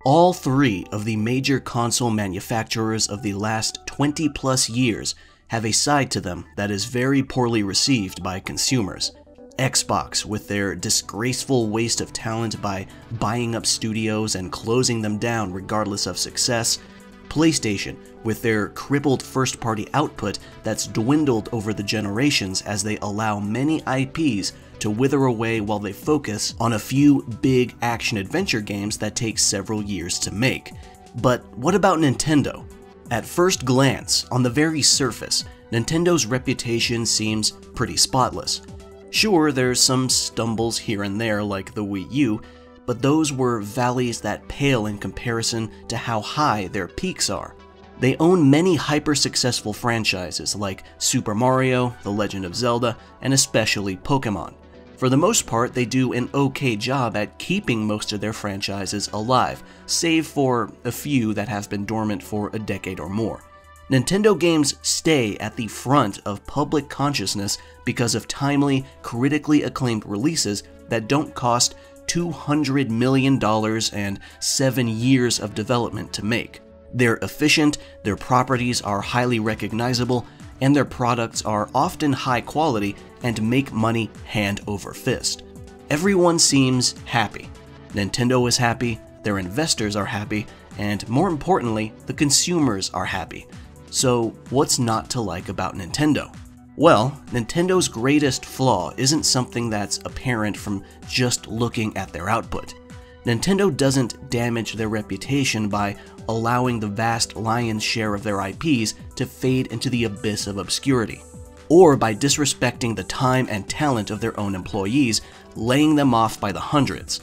All three of the major console manufacturers of the last 20+ years have a side to them that is very poorly received by consumers. Xbox, with their disgraceful waste of talent by buying up studios and closing them down regardless of success. PlayStation, with their crippled first-party output that's dwindled over the generations as they allow many IPs to wither away while they focus on a few big action-adventure games that take several years to make. But what about Nintendo? At first glance, on the very surface, Nintendo's reputation seems pretty spotless. Sure, there's some stumbles here and there like the Wii U, but those were valleys that pale in comparison to how high their peaks are. They own many hyper-successful franchises like Super Mario, The Legend of Zelda, and especially Pokemon. For the most part, they do an okay job at keeping most of their franchises alive, save for a few that have been dormant for a decade or more. Nintendo games stay at the front of public consciousness because of timely, critically acclaimed releases that don't cost $200 million and 7 years of development to make. They're efficient, their properties are highly recognizable, and their products are often high quality and make money hand over fist. Everyone seems happy. Nintendo is happy, their investors are happy, and more importantly, the consumers are happy. So what's not to like about Nintendo? Well, Nintendo's greatest flaw isn't something that's apparent from just looking at their output. Nintendo doesn't damage their reputation by allowing the vast lion's share of their IPs to fade into the abyss of obscurity, or by disrespecting the time and talent of their own employees, laying them off by the hundreds.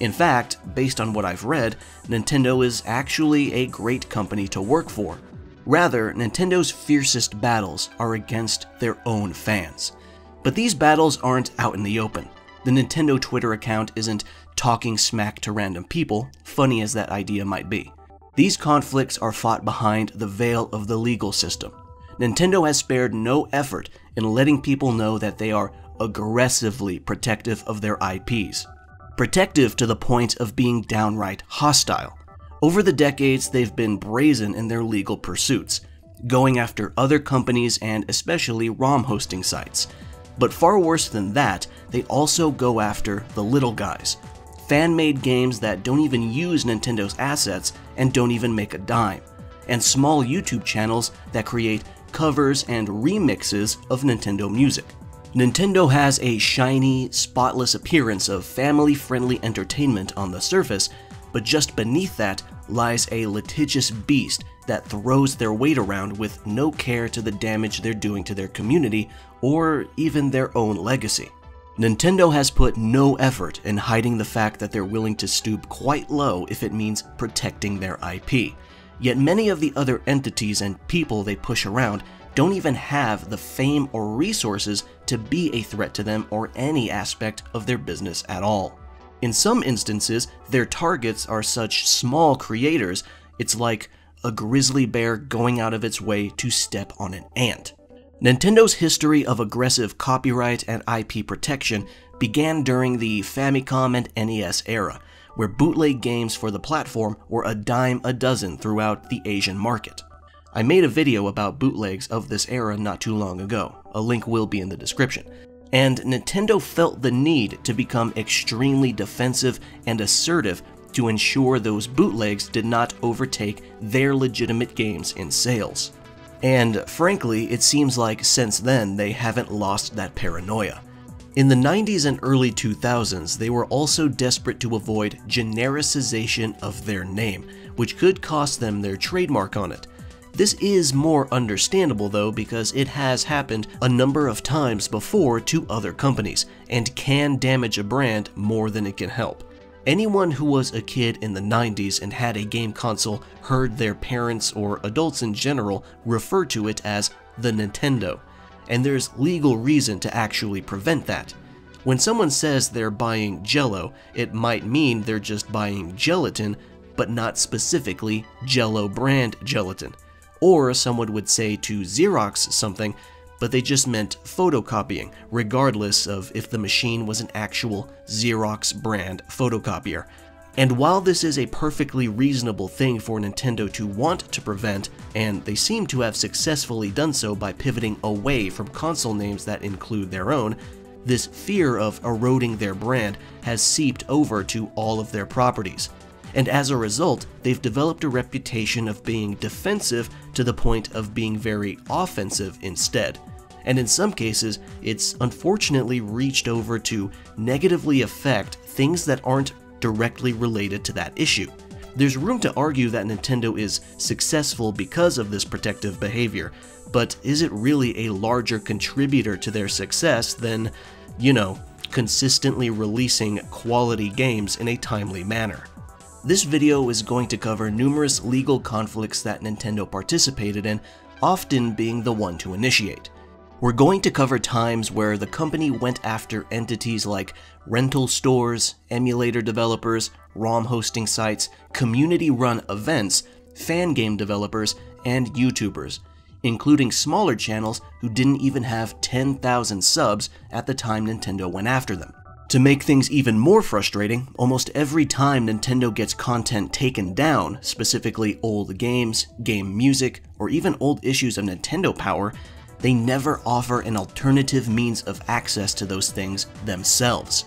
In fact, based on what I've read, Nintendo is actually a great company to work for. Rather, Nintendo's fiercest battles are against their own fans. But these battles aren't out in the open. The Nintendo Twitter account isn't talking smack to random people, funny as that idea might be. These conflicts are fought behind the veil of the legal system. Nintendo has spared no effort in letting people know that they are aggressively protective of their IPs. Protective to the point of being downright hostile. Over the decades, they've been brazen in their legal pursuits, going after other companies and especially ROM hosting sites. But far worse than that, they also go after the little guys. Fan-made games that don't even use Nintendo's assets and don't even make a dime. And small YouTube channels that create covers and remixes of Nintendo music. Nintendo has a shiny, spotless appearance of family-friendly entertainment on the surface, but just beneath that lies a litigious beast that throws their weight around with no care to the damage they're doing to their community or even their own legacy. Nintendo has put no effort in hiding the fact that they're willing to stoop quite low if it means protecting their IP. Yet many of the other entities and people they push around don't even have the fame or resources to be a threat to them or any aspect of their business at all. In some instances, their targets are such small creators, it's like a grizzly bear going out of its way to step on an ant. Nintendo's history of aggressive copyright and IP protection began during the Famicom and NES era, where bootleg games for the platform were a dime a dozen throughout the Asian market. I made a video about bootlegs of this era not too long ago, a link will be in the description. And Nintendo felt the need to become extremely defensive and assertive to ensure those bootlegs did not overtake their legitimate games in sales. And frankly, it seems like since then they haven't lost that paranoia. In the 90s and early 2000s, they were also desperate to avoid genericization of their name, which could cost them their trademark on it. This is more understandable though because it has happened a number of times before to other companies and can damage a brand more than it can help. Anyone who was a kid in the 90s and had a game console heard their parents or adults in general refer to it as the Nintendo, and there's legal reason to actually prevent that. When someone says they're buying Jell-O, it might mean they're just buying gelatin, but not specifically Jell-O brand gelatin. Or someone would say to Xerox something, but they just meant photocopying, regardless of if the machine was an actual Xerox brand photocopier. And while this is a perfectly reasonable thing for Nintendo to want to prevent, and they seem to have successfully done so by pivoting away from console names that include their own, this fear of eroding their brand has seeped over to all of their properties. And as a result, they've developed a reputation of being defensive to the point of being very offensive instead. And in some cases, it's unfortunately reached over to negatively affect things that aren't directly related to that issue. There's room to argue that Nintendo is successful because of this protective behavior, but is it really a larger contributor to their success than, consistently releasing quality games in a timely manner? This video is going to cover numerous legal conflicts that Nintendo participated in, often being the one to initiate. We're going to cover times where the company went after entities like rental stores, emulator developers, ROM hosting sites, community-run events, fan game developers, and YouTubers, including smaller channels who didn't even have 10,000 subs at the time Nintendo went after them. To make things even more frustrating, almost every time Nintendo gets content taken down, specifically old games, game music, or even old issues of Nintendo Power, they never offer an alternative means of access to those things themselves.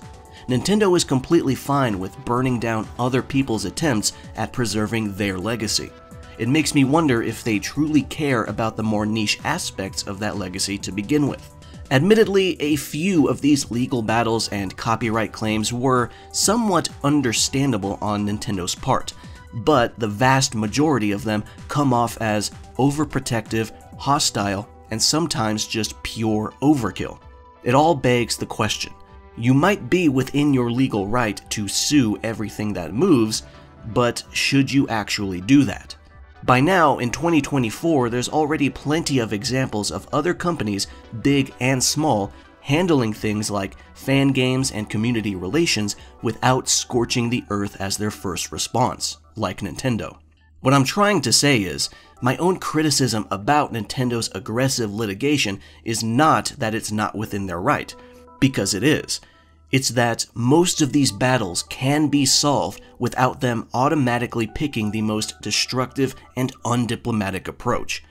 Nintendo is completely fine with burning down other people's attempts at preserving their legacy. It makes me wonder if they truly care about the more niche aspects of that legacy to begin with. Admittedly, a few of these legal battles and copyright claims were somewhat understandable on Nintendo's part, but the vast majority of them come off as overprotective, hostile, and sometimes just pure overkill. It all begs the question. You might be within your legal right to sue everything that moves, but should you actually do that? By now, in 2024, there's already plenty of examples of other companies, big and small, handling things like fan games and community relations without scorching the earth as their first response, like Nintendo. What I'm trying to say is, my own criticism about Nintendo's aggressive litigation is not that it's not within their right, because it is. It's that most of these battles can be solved without them automatically picking the most destructive and undiplomatic approach,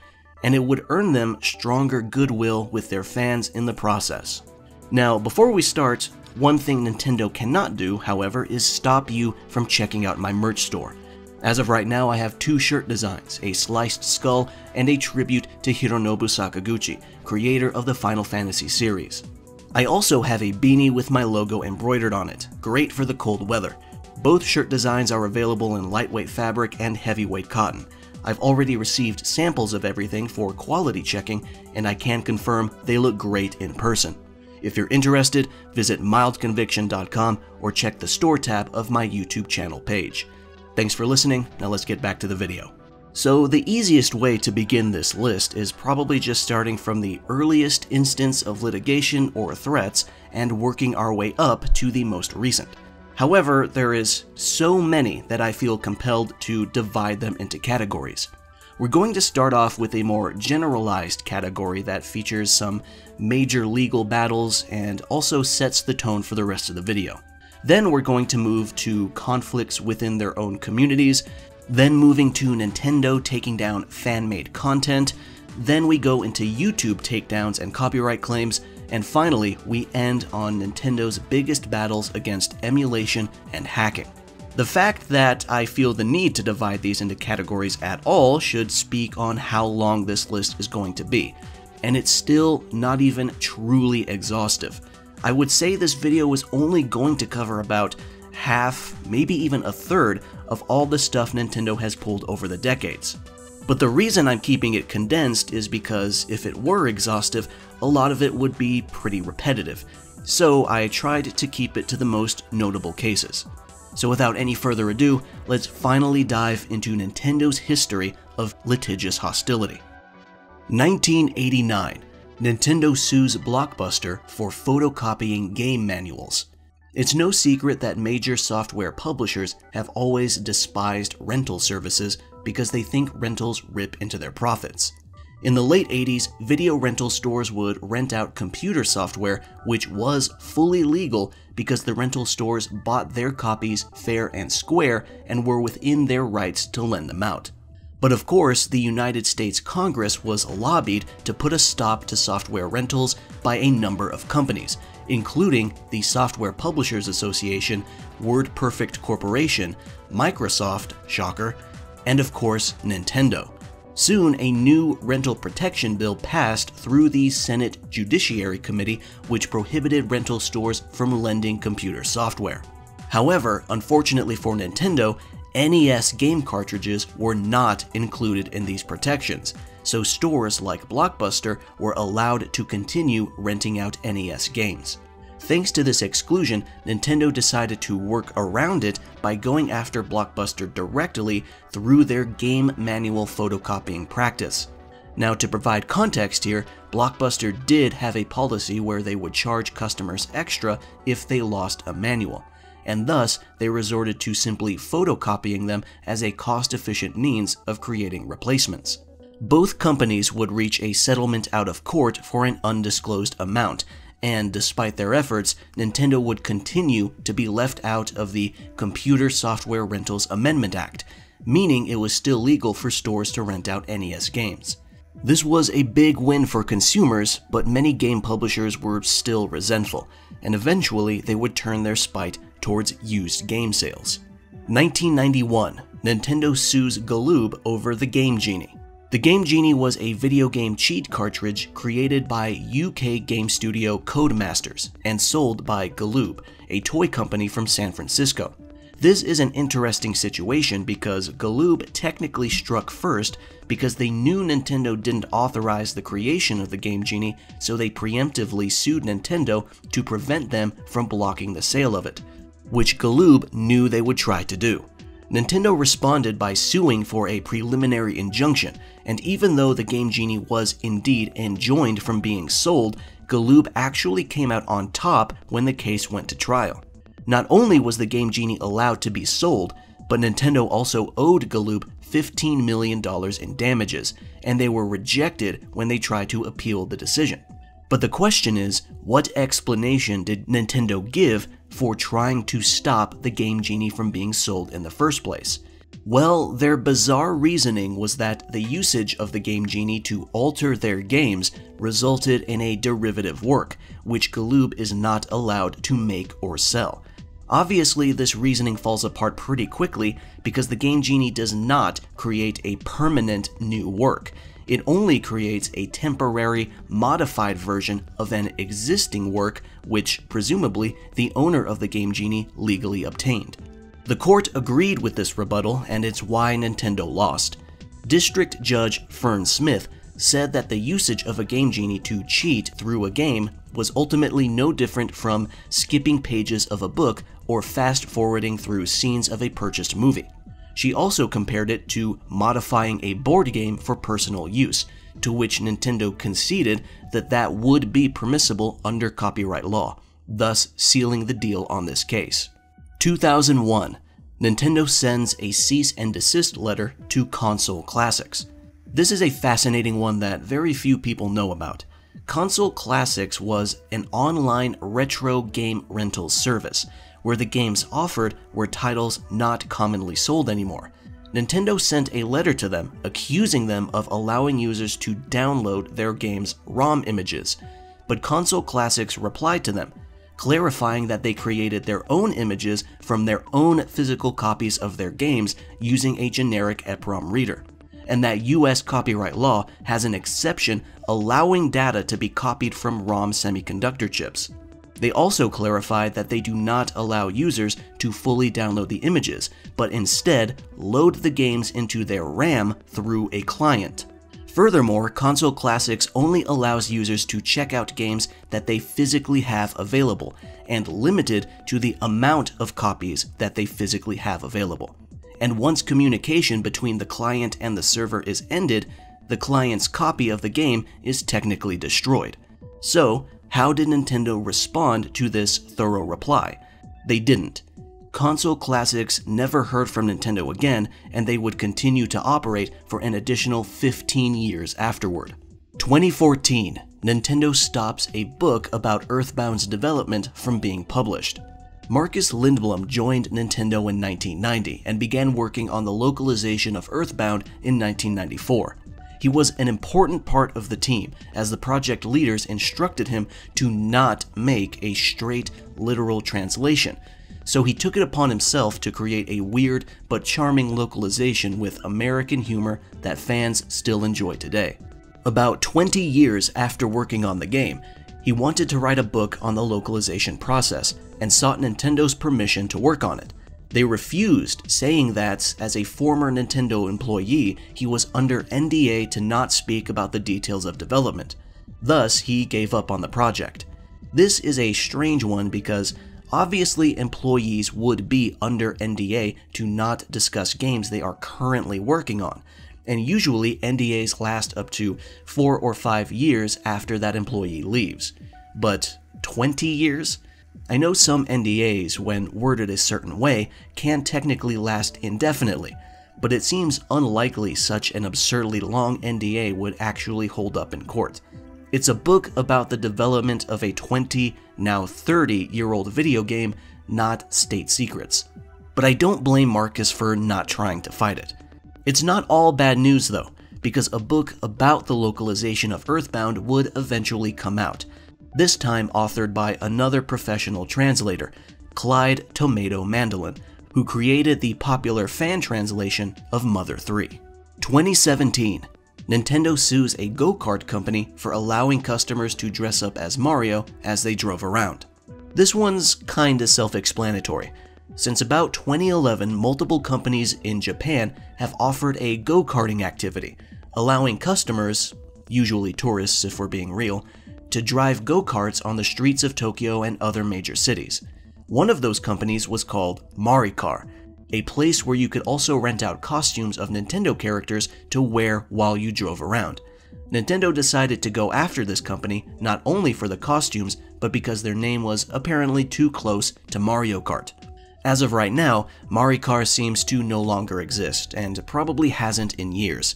and it would earn them stronger goodwill with their fans in the process. Now, before we start, one thing Nintendo cannot do, however, is stop you from checking out my merch store. As of right now, I have 2 shirt designs, a sliced skull and a tribute to Hironobu Sakaguchi, creator of the Final Fantasy series. I also have a beanie with my logo embroidered on it, great for the cold weather. Both shirt designs are available in lightweight fabric and heavyweight cotton. I've already received samples of everything for quality checking, and I can confirm they look great in person. If you're interested, visit mildconviction.com or check the store tab of my YouTube channel page. Thanks for listening, now let's get back to the video. So the easiest way to begin this list is probably just starting from the earliest instance of litigation or threats and working our way up to the most recent. However, there is so many that I feel compelled to divide them into categories. We're going to start off with a more generalized category that features some major legal battles and also sets the tone for the rest of the video. Then we're going to move to conflicts within their own communities, then moving to Nintendo taking down fan-made content, then we go into YouTube takedowns and copyright claims, and finally we end on Nintendo's biggest battles against emulation and hacking. The fact that I feel the need to divide these into categories at all should speak on how long this list is going to be, and it's still not even truly exhaustive. I would say this video is only going to cover about half, maybe even a third, of all the stuff Nintendo has pulled over the decades. But the reason I'm keeping it condensed is because if it were exhaustive, a lot of it would be pretty repetitive, so I tried to keep it to the most notable cases. So without any further ado, let's finally dive into Nintendo's history of litigious hostility. 1989. Nintendo sues Blockbuster for photocopying game manuals. It's no secret that major software publishers have always despised rental services because they think rentals rip into their profits. In the late 80s, video rental stores would rent out computer software, which was fully legal because the rental stores bought their copies fair and square and were within their rights to lend them out. But of course, the United States Congress was lobbied to put a stop to software rentals by a number of companies, including the Software Publishers Association, WordPerfect Corporation, Microsoft, shocker, and of course, Nintendo. Soon, a new rental protection bill passed through the Senate Judiciary Committee, which prohibited rental stores from lending computer software. However, unfortunately for Nintendo, NES game cartridges were not included in these protections, so stores like Blockbuster were allowed to continue renting out NES games. Thanks to this exclusion, Nintendo decided to work around it by going after Blockbuster directly through their game manual photocopying practice. Now, to provide context here, Blockbuster did have a policy where they would charge customers extra if they lost a manual, and thus they resorted to simply photocopying them as a cost-efficient means of creating replacements. Both companies would reach a settlement out of court for an undisclosed amount, and despite their efforts, Nintendo would continue to be left out of the Computer Software Rentals Amendment Act, meaning it was still legal for stores to rent out NES games. This was a big win for consumers, but many game publishers were still resentful, and eventually they would turn their spite towards used game sales. 1991, Nintendo sues Galoob over the Game Genie. The Game Genie was a video game cheat cartridge created by UK game studio Codemasters and sold by Galoob, a toy company from San Francisco. This is an interesting situation because Galoob technically struck first because they knew Nintendo didn't authorize the creation of the Game Genie, so they preemptively sued Nintendo to prevent them from blocking the sale of it, which Galoob knew they would try to do. Nintendo responded by suing for a preliminary injunction, and even though the Game Genie was indeed enjoined from being sold, Galoob actually came out on top when the case went to trial. Not only was the Game Genie allowed to be sold, but Nintendo also owed Galoob $15 million in damages, and they were rejected when they tried to appeal the decision. But the question is, what explanation did Nintendo give for trying to stop the Game Genie from being sold in the first place? Well, their bizarre reasoning was that the usage of the Game Genie to alter their games resulted in a derivative work, which Galoob is not allowed to make or sell. Obviously, this reasoning falls apart pretty quickly because the Game Genie does not create a permanent new work. It only creates a temporary, modified version of an existing work which, presumably, the owner of the Game Genie legally obtained. The court agreed with this rebuttal, and it's why Nintendo lost. District Judge Fern Smith said that the usage of a Game Genie to cheat through a game was ultimately no different from skipping pages of a book or fast-forwarding through scenes of a purchased movie. She also compared it to modifying a board game for personal use, to which Nintendo conceded that that would be permissible under copyright law, thus sealing the deal on this case. 2001, Nintendo sends a cease and desist letter to Console Classics. This is a fascinating one that very few people know about. Console Classics was an online retro game rental service, where the games offered were titles not commonly sold anymore. Nintendo sent a letter to them accusing them of allowing users to download their games' ROM images, but Console Classics replied to them, clarifying that they created their own images from their own physical copies of their games using a generic EPROM reader, and that US copyright law has an exception allowing data to be copied from ROM semiconductor chips. They also clarified that they do not allow users to fully download the images, but instead load the games into their RAM through a client. Furthermore, Console Classics only allows users to check out games that they physically have available, and limited to the amount of copies that they physically have available. And once communication between the client and the server is ended, the client's copy of the game is technically destroyed. So, how did Nintendo respond to this thorough reply? They didn't. Console classics never heard from Nintendo again, and they would continue to operate for an additional 15 years afterward. 2014, Nintendo stops a book about Earthbound's development from being published. Marcus Lindblom joined Nintendo in 1990 and began working on the localization of Earthbound in 1994. He was an important part of the team, as the project leaders instructed him to not make a straight, literal translation, so he took it upon himself to create a weird but charming localization with American humor that fans still enjoy today. About 20 years after working on the game, he wanted to write a book on the localization process and sought Nintendo's permission to work on it. They refused, saying that, as a former Nintendo employee, he was under NDA to not speak about the details of development. Thus, he gave up on the project. This is a strange one because obviously employees would be under NDA to not discuss games they are currently working on, and usually NDAs last up to 4 or 5 years after that employee leaves. But 20 years? I know some NDAs, when worded a certain way, can technically last indefinitely, but it seems unlikely such an absurdly long NDA would actually hold up in court. It's a book about the development of a 20, now 30-year-old video game, not state secrets. But I don't blame Marcus for not trying to fight it. It's not all bad news though, because a book about the localization of Earthbound would eventually come out, this time authored by another professional translator, Clyde Tomato Mandolin, who created the popular fan translation of Mother 3. 2017, Nintendo sues a go-kart company for allowing customers to dress up as Mario as they drove around. This one's kinda self-explanatory. Since about 2011, multiple companies in Japan have offered a go-karting activity, allowing customers, usually tourists if we're being real, to drive go-karts on the streets of Tokyo and other major cities. One of those companies was called Maricar, a place where you could also rent out costumes of Nintendo characters to wear while you drove around. Nintendo decided to go after this company not only for the costumes, but because their name was apparently too close to Mario Kart. As of right now, Maricar seems to no longer exist, and probably hasn't in years.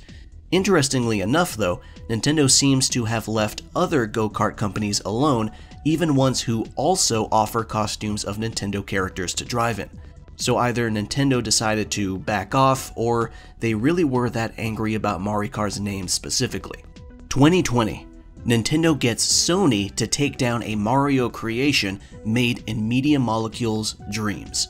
Interestingly enough though, Nintendo seems to have left other go-kart companies alone, even ones who also offer costumes of Nintendo characters to drive in. So either Nintendo decided to back off, or they really were that angry about Maricar's name specifically. 2020, Nintendo gets Sony to take down a Mario creation made in Media Molecule's Dreams.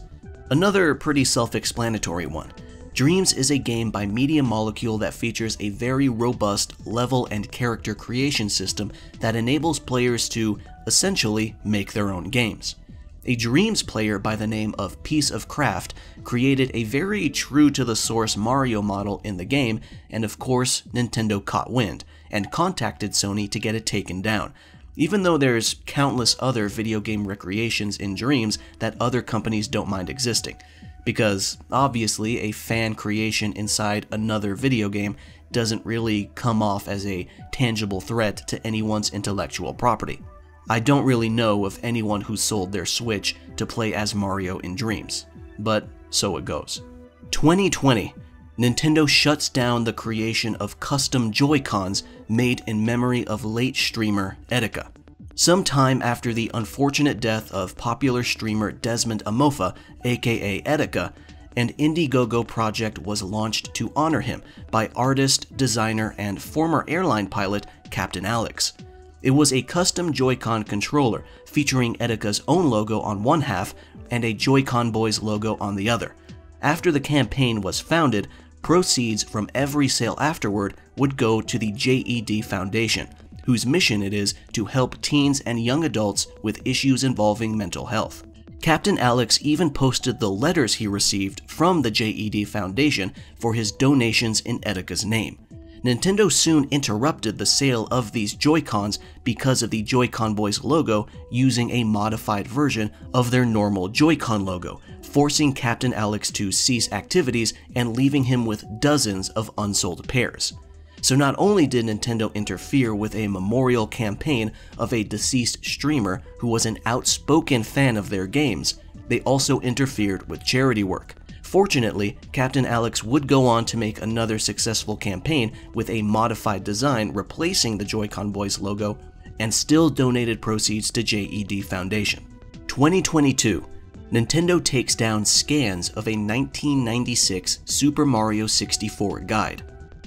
Another pretty self-explanatory one. Dreams is a game by Media Molecule that features a very robust level and character creation system that enables players to, essentially, make their own games. A Dreams player by the name of Piece of Craft created a very true-to-the-source Mario model in the game, and of course, Nintendo caught wind, and contacted Sony to get it taken down, even though there's countless other video game recreations in Dreams that other companies don't mind existing. Because, obviously, a fan creation inside another video game doesn't really come off as a tangible threat to anyone's intellectual property. I don't really know of anyone who sold their Switch to play as Mario in Dreams, but so it goes. 2020, Nintendo shuts down the creation of custom Joy-Cons made in memory of late streamer Etika. Sometime after the unfortunate death of popular streamer Desmond Amofa, aka Etika, an Indiegogo project was launched to honor him by artist, designer, and former airline pilot Captain Alex. It was a custom Joy-Con controller featuring Etika's own logo on one half and a Joy-Con Boys logo on the other. After the campaign was founded, proceeds from every sale afterward would go to the JED Foundation, whose mission it is to help teens and young adults with issues involving mental health. Captain Alex even posted the letters he received from the JED Foundation for his donations in Etika's name. Nintendo soon interrupted the sale of these Joy-Cons because of the Joy-Con Boys logo using a modified version of their normal Joy-Con logo, forcing Captain Alex to cease activities and leaving him with dozens of unsold pairs. So not only did Nintendo interfere with a memorial campaign of a deceased streamer who was an outspoken fan of their games, they also interfered with charity work. Fortunately, Captain Alex would go on to make another successful campaign with a modified design replacing the Joy-Con Boys logo, and still donated proceeds to JED Foundation. 2022. Nintendo takes down scans of a 1996 Super Mario 64 guide.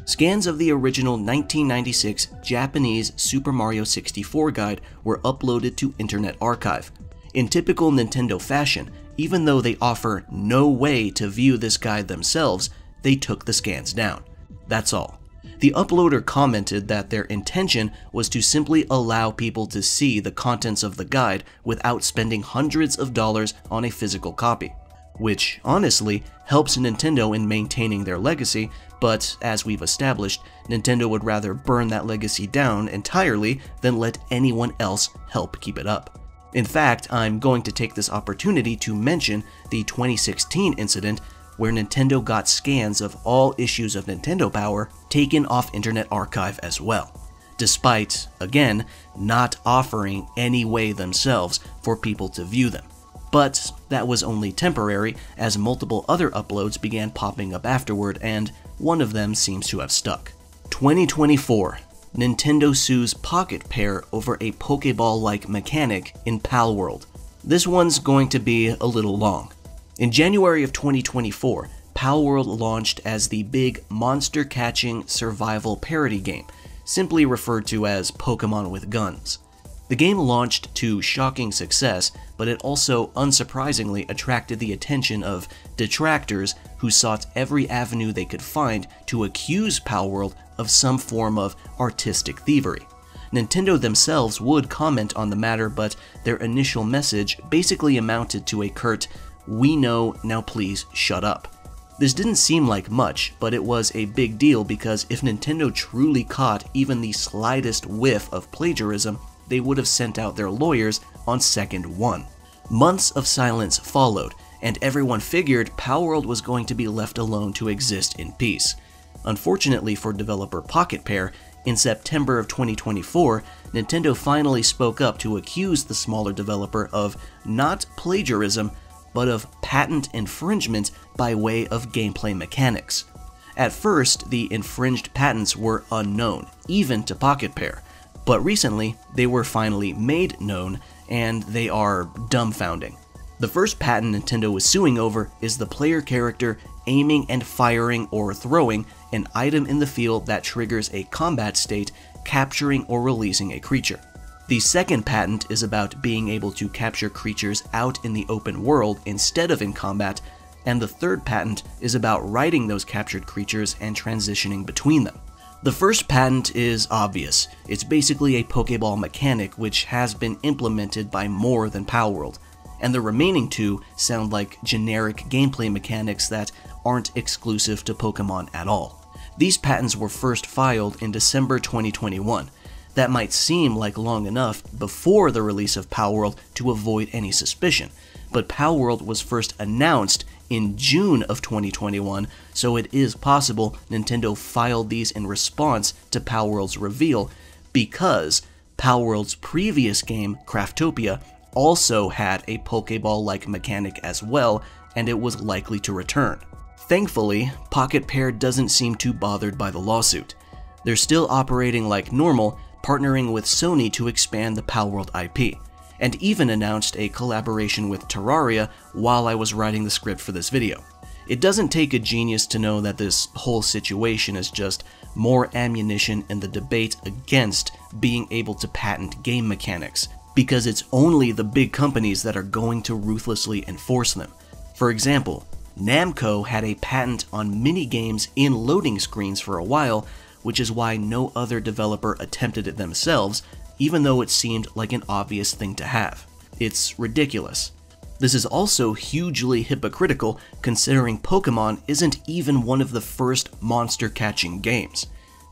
Scans of the original 1996 Japanese Super Mario 64 guide were uploaded to Internet Archive. In typical Nintendo fashion, even though they offer no way to view this guide themselves, they took the scans down. That's all. The uploader commented that their intention was to simply allow people to see the contents of the guide without spending hundreds of dollars on a physical copy, which honestly helps Nintendo in maintaining their legacy, but as we've established, Nintendo would rather burn that legacy down entirely than let anyone else help keep it up. In fact, I'm going to take this opportunity to mention the 2016 incident where Nintendo got scans of all issues of Nintendo Power taken off Internet Archive as well, despite, again, not offering any way themselves for people to view them. But that was only temporary, as multiple other uploads began popping up afterward, and one of them seems to have stuck. 2024. Nintendo sues Pocket Pair over a Pokeball-like mechanic in Palworld. This one's going to be a little long. In January of 2024, Palworld launched as the big monster-catching survival parody game, simply referred to as Pokemon with Guns. The game launched to shocking success, but it also unsurprisingly attracted the attention of detractors who sought every avenue they could find to accuse Palworld of some form of artistic thievery. Nintendo themselves would comment on the matter, but their initial message basically amounted to a curt, "We know, now please shut up." This didn't seem like much, but it was a big deal because if Nintendo truly caught even the slightest whiff of plagiarism, they would have sent out their lawyers on second one. Months of silence followed, and everyone figured Palworld was going to be left alone to exist in peace. Unfortunately for developer Pocket Pair, in September of 2024, Nintendo finally spoke up to accuse the smaller developer of not plagiarism, but of patent infringement by way of gameplay mechanics. At first, the infringed patents were unknown, even to Pocket Pair, but recently they were finally made known, and they are dumbfounding. The first patent Nintendo was suing over is the player character aiming and firing or throwing an item in the field that triggers a combat state, capturing or releasing a creature. The second patent is about being able to capture creatures out in the open world instead of in combat, and the third patent is about riding those captured creatures and transitioning between them. The first patent is obvious. It's basically a Pokeball mechanic which has been implemented by more than Palworld, and the remaining two sound like generic gameplay mechanics that aren't exclusive to Pokemon at all. These patents were first filed in December 2021. That might seem like long enough before the release of Palworld to avoid any suspicion, but Palworld was first announced in June of 2021, so it is possible Nintendo filed these in response to Palworld's reveal, because Palworld's previous game, Craftopia, also had a Pokeball-like mechanic as well, and it was likely to return. Thankfully, Pocket Pair doesn't seem too bothered by the lawsuit. They're still operating like normal, partnering with Sony to expand the Palworld IP, and even announced a collaboration with Terraria while I was writing the script for this video. It doesn't take a genius to know that this whole situation is just more ammunition in the debate against being able to patent game mechanics, because it's only the big companies that are going to ruthlessly enforce them. For example, Namco had a patent on minigames in loading screens for a while, which is why no other developer attempted it themselves, even though it seemed like an obvious thing to have. It's ridiculous. This is also hugely hypocritical considering Pokemon isn't even one of the first monster-catching games.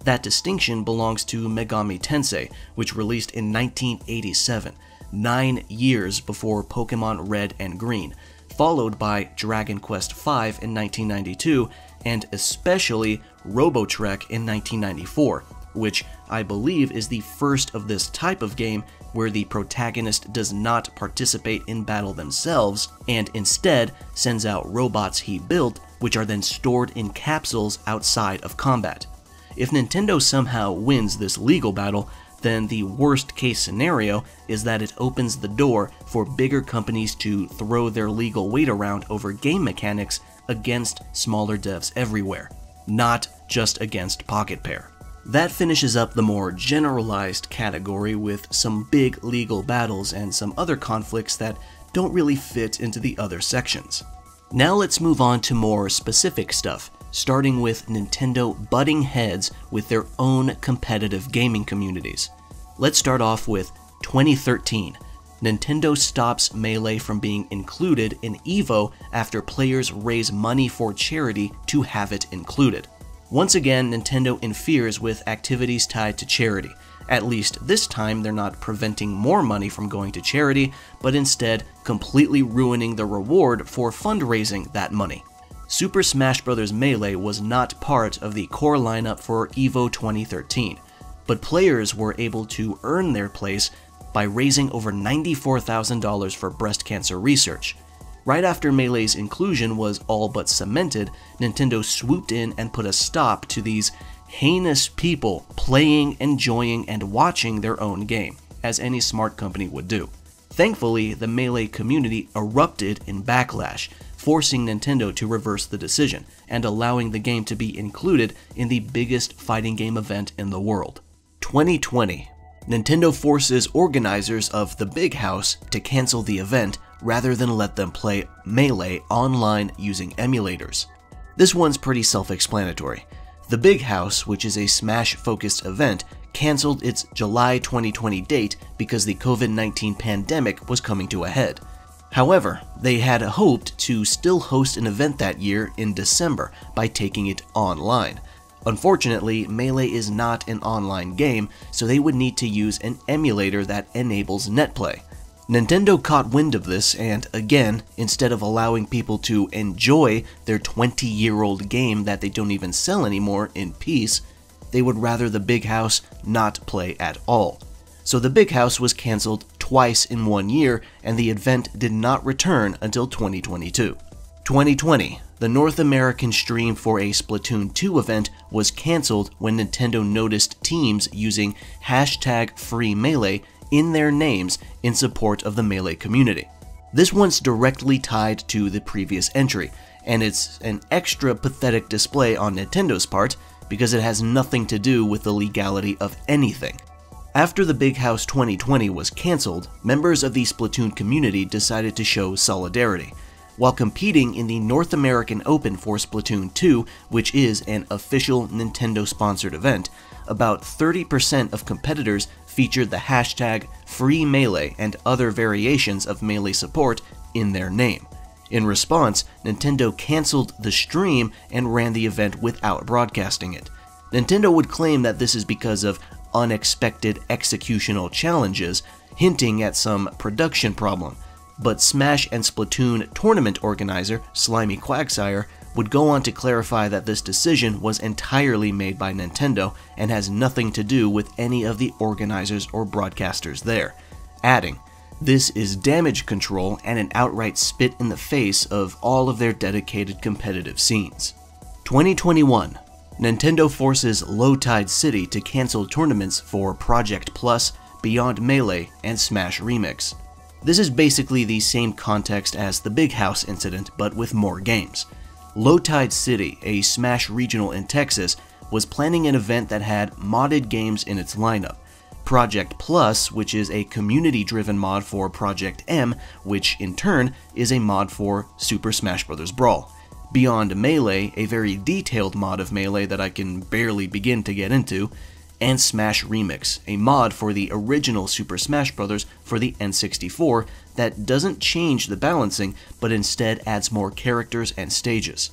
That distinction belongs to Megami Tensei, which released in 1987, 9 years before Pokemon Red and Green, followed by Dragon Quest V in 1992, and especially Robotrek in 1994, which I believe, is the first of this type of game where the protagonist does not participate in battle themselves, and instead sends out robots he built, which are then stored in capsules outside of combat. If Nintendo somehow wins this legal battle, then the worst case scenario is that it opens the door for bigger companies to throw their legal weight around over game mechanics against smaller devs everywhere, not just against Pocket Pair. That finishes up the more generalized category with some big legal battles and some other conflicts that don't really fit into the other sections. Now let's move on to more specific stuff, starting with Nintendo butting heads with their own competitive gaming communities. Let's start off with 2013. Nintendo stops Melee from being included in EVO after players raise money for charity to have it included. Once again, Nintendo interferes with activities tied to charity. At least this time, they're not preventing more money from going to charity, but instead completely ruining the reward for fundraising that money. Super Smash Bros. Melee was not part of the core lineup for EVO 2013, but players were able to earn their place by raising over $94,000 for breast cancer research. Right after Melee's inclusion was all but cemented, Nintendo swooped in and put a stop to these heinous people playing, enjoying, and watching their own game, as any smart company would do. Thankfully, the Melee community erupted in backlash, forcing Nintendo to reverse the decision, and allowing the game to be included in the biggest fighting game event in the world. 2020. Nintendo forces organizers of the Big House to cancel the event rather than let them play Melee online using emulators. This one's pretty self-explanatory. The Big House, which is a Smash-focused event, canceled its July 2020 date because the COVID-19 pandemic was coming to a head. However, they had hoped to still host an event that year in December by taking it online. Unfortunately, Melee is not an online game, so they would need to use an emulator that enables netplay. Nintendo caught wind of this and, again, instead of allowing people to enjoy their 20-year-old game that they don't even sell anymore in peace, they would rather the Big House not play at all. So the Big House was cancelled twice in 1 year, and the event did not return until 2022. 2020. The North American stream for a Splatoon 2 event was cancelled when Nintendo noticed teams using #FreeMelee in their names in support of the Melee community. This one's directly tied to the previous entry, and it's an extra pathetic display on Nintendo's part because it has nothing to do with the legality of anything. After the Big House 2020 was cancelled, members of the Splatoon community decided to show solidarity. While competing in the North American Open for Splatoon 2, which is an official Nintendo-sponsored event, about 30% of competitors featured the #FreeMelee and other variations of Melee support in their name. In response, Nintendo cancelled the stream and ran the event without broadcasting it. Nintendo would claim that this is because of unexpected executional challenges, hinting at some production problem. But Smash and Splatoon tournament organizer Slimy Quagsire would go on to clarify that this decision was entirely made by Nintendo and has nothing to do with any of the organizers or broadcasters there, adding, "This is damage control and an outright spit in the face of all of their dedicated competitive scenes." 2021. Nintendo forces Low Tide City to cancel tournaments for Project Plus, Beyond Melee, and Smash Remix. This is basically the same context as the Big House incident, but with more games. Low Tide City, a Smash regional in Texas, was planning an event that had modded games in its lineup. Project Plus, which is a community-driven mod for Project M, which in turn is a mod for Super Smash Bros. Brawl. Beyond Melee, a very detailed mod of Melee that I can barely begin to get into, and Smash Remix, a mod for the original Super Smash Bros. For the N64 that doesn't change the balancing, but instead adds more characters and stages.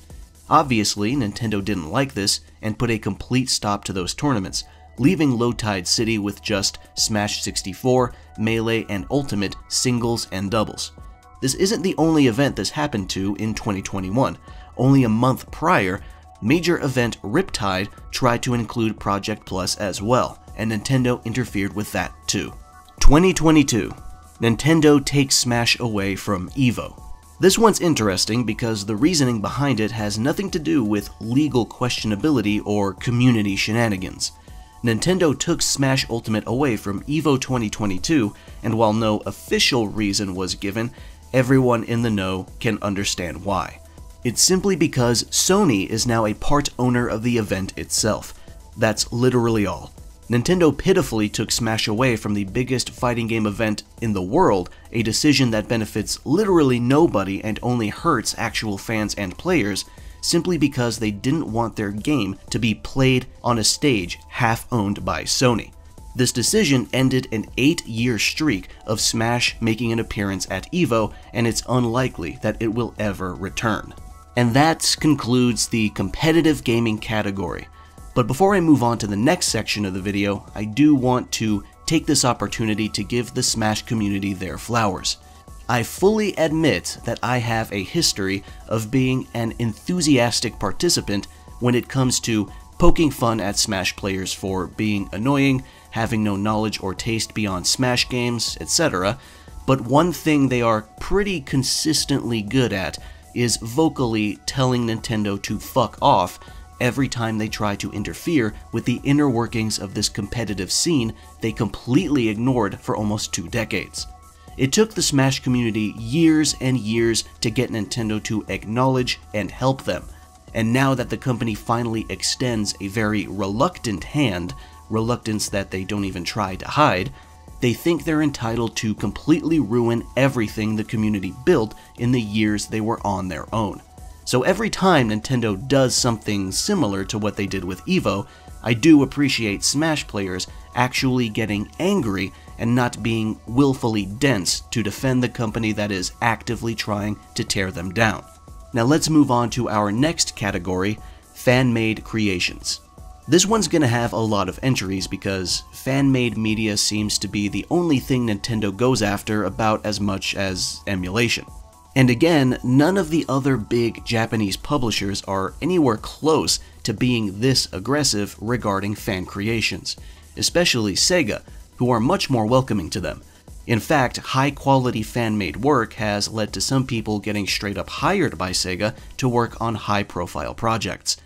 Obviously, Nintendo didn't like this and put a complete stop to those tournaments, leaving Low Tide City with just Smash 64, Melee, and Ultimate singles and doubles. This isn't the only event this happened to in 2021. Only a month prior, Major event Riptide tried to include Project Plus as well, and Nintendo interfered with that too. 2022. Nintendo takes Smash away from Evo. This one's interesting because the reasoning behind it has nothing to do with legal questionability or community shenanigans. Nintendo took Smash Ultimate away from Evo 2022, and while no official reason was given, everyone in the know can understand why. It's simply because Sony is now a part owner of the event itself. That's literally all. Nintendo pitifully took Smash away from the biggest fighting game event in the world, a decision that benefits literally nobody and only hurts actual fans and players, simply because they didn't want their game to be played on a stage half owned by Sony. This decision ended an 8-year streak of Smash making an appearance at EVO, and it's unlikely that it will ever return. And that concludes the competitive gaming category. But before I move on to the next section of the video, I do want to take this opportunity to give the Smash community their flowers. I fully admit that I have a history of being an enthusiastic participant when it comes to poking fun at Smash players for being annoying, having no knowledge or taste beyond Smash games, etc. But one thing they are pretty consistently good at is vocally telling Nintendo to fuck off every time they try to interfere with the inner workings of this competitive scene they completely ignored for almost 2 decades. It took the Smash community years and years to get Nintendo to acknowledge and help them, and now that the company finally extends a very reluctant hand, reluctance that they don't even try to hide, they think they're entitled to completely ruin everything the community built in the years they were on their own. So every time Nintendo does something similar to what they did with EVO, I do appreciate Smash players actually getting angry and not being willfully dense to defend the company that is actively trying to tear them down. Now let's move on to our next category, fan-made creations. This one's gonna have a lot of entries because fan-made media seems to be the only thing Nintendo goes after about as much as emulation. And again, none of the other big Japanese publishers are anywhere close to being this aggressive regarding fan creations, especially Sega, who are much more welcoming to them. In fact, high-quality fan-made work has led to some people getting straight up hired by Sega to work on high-profile projects.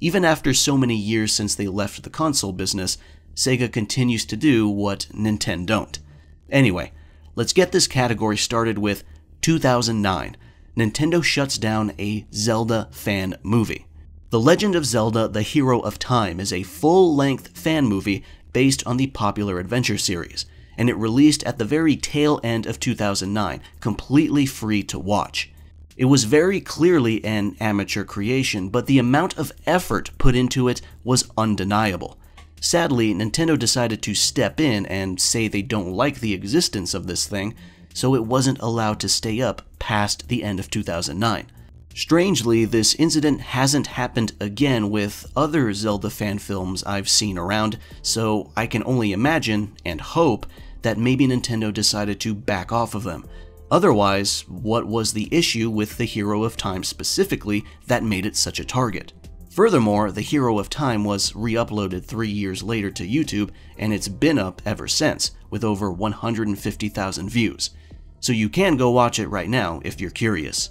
Even after so many years since they left the console business, Sega continues to do what Nintendo don't. Anyway, let's get this category started with 2009. Nintendo shuts down a Zelda fan movie. The Legend of Zelda: The Hero of Time is a full-length fan movie based on the popular adventure series, and it released at the very tail end of 2009, completely free to watch. It was very clearly an amateur creation, but the amount of effort put into it was undeniable. Sadly, Nintendo decided to step in and say they don't like the existence of this thing, so it wasn't allowed to stay up past the end of 2009. Strangely, this incident hasn't happened again with other Zelda fan films I've seen around, so I can only imagine, and hope, that maybe Nintendo decided to back off of them. Otherwise, what was the issue with The Hero of Time specifically that made it such a target? Furthermore, The Hero of Time was re-uploaded 3 years later to YouTube, and it's been up ever since, with over 150,000 views. So you can go watch it right now if you're curious.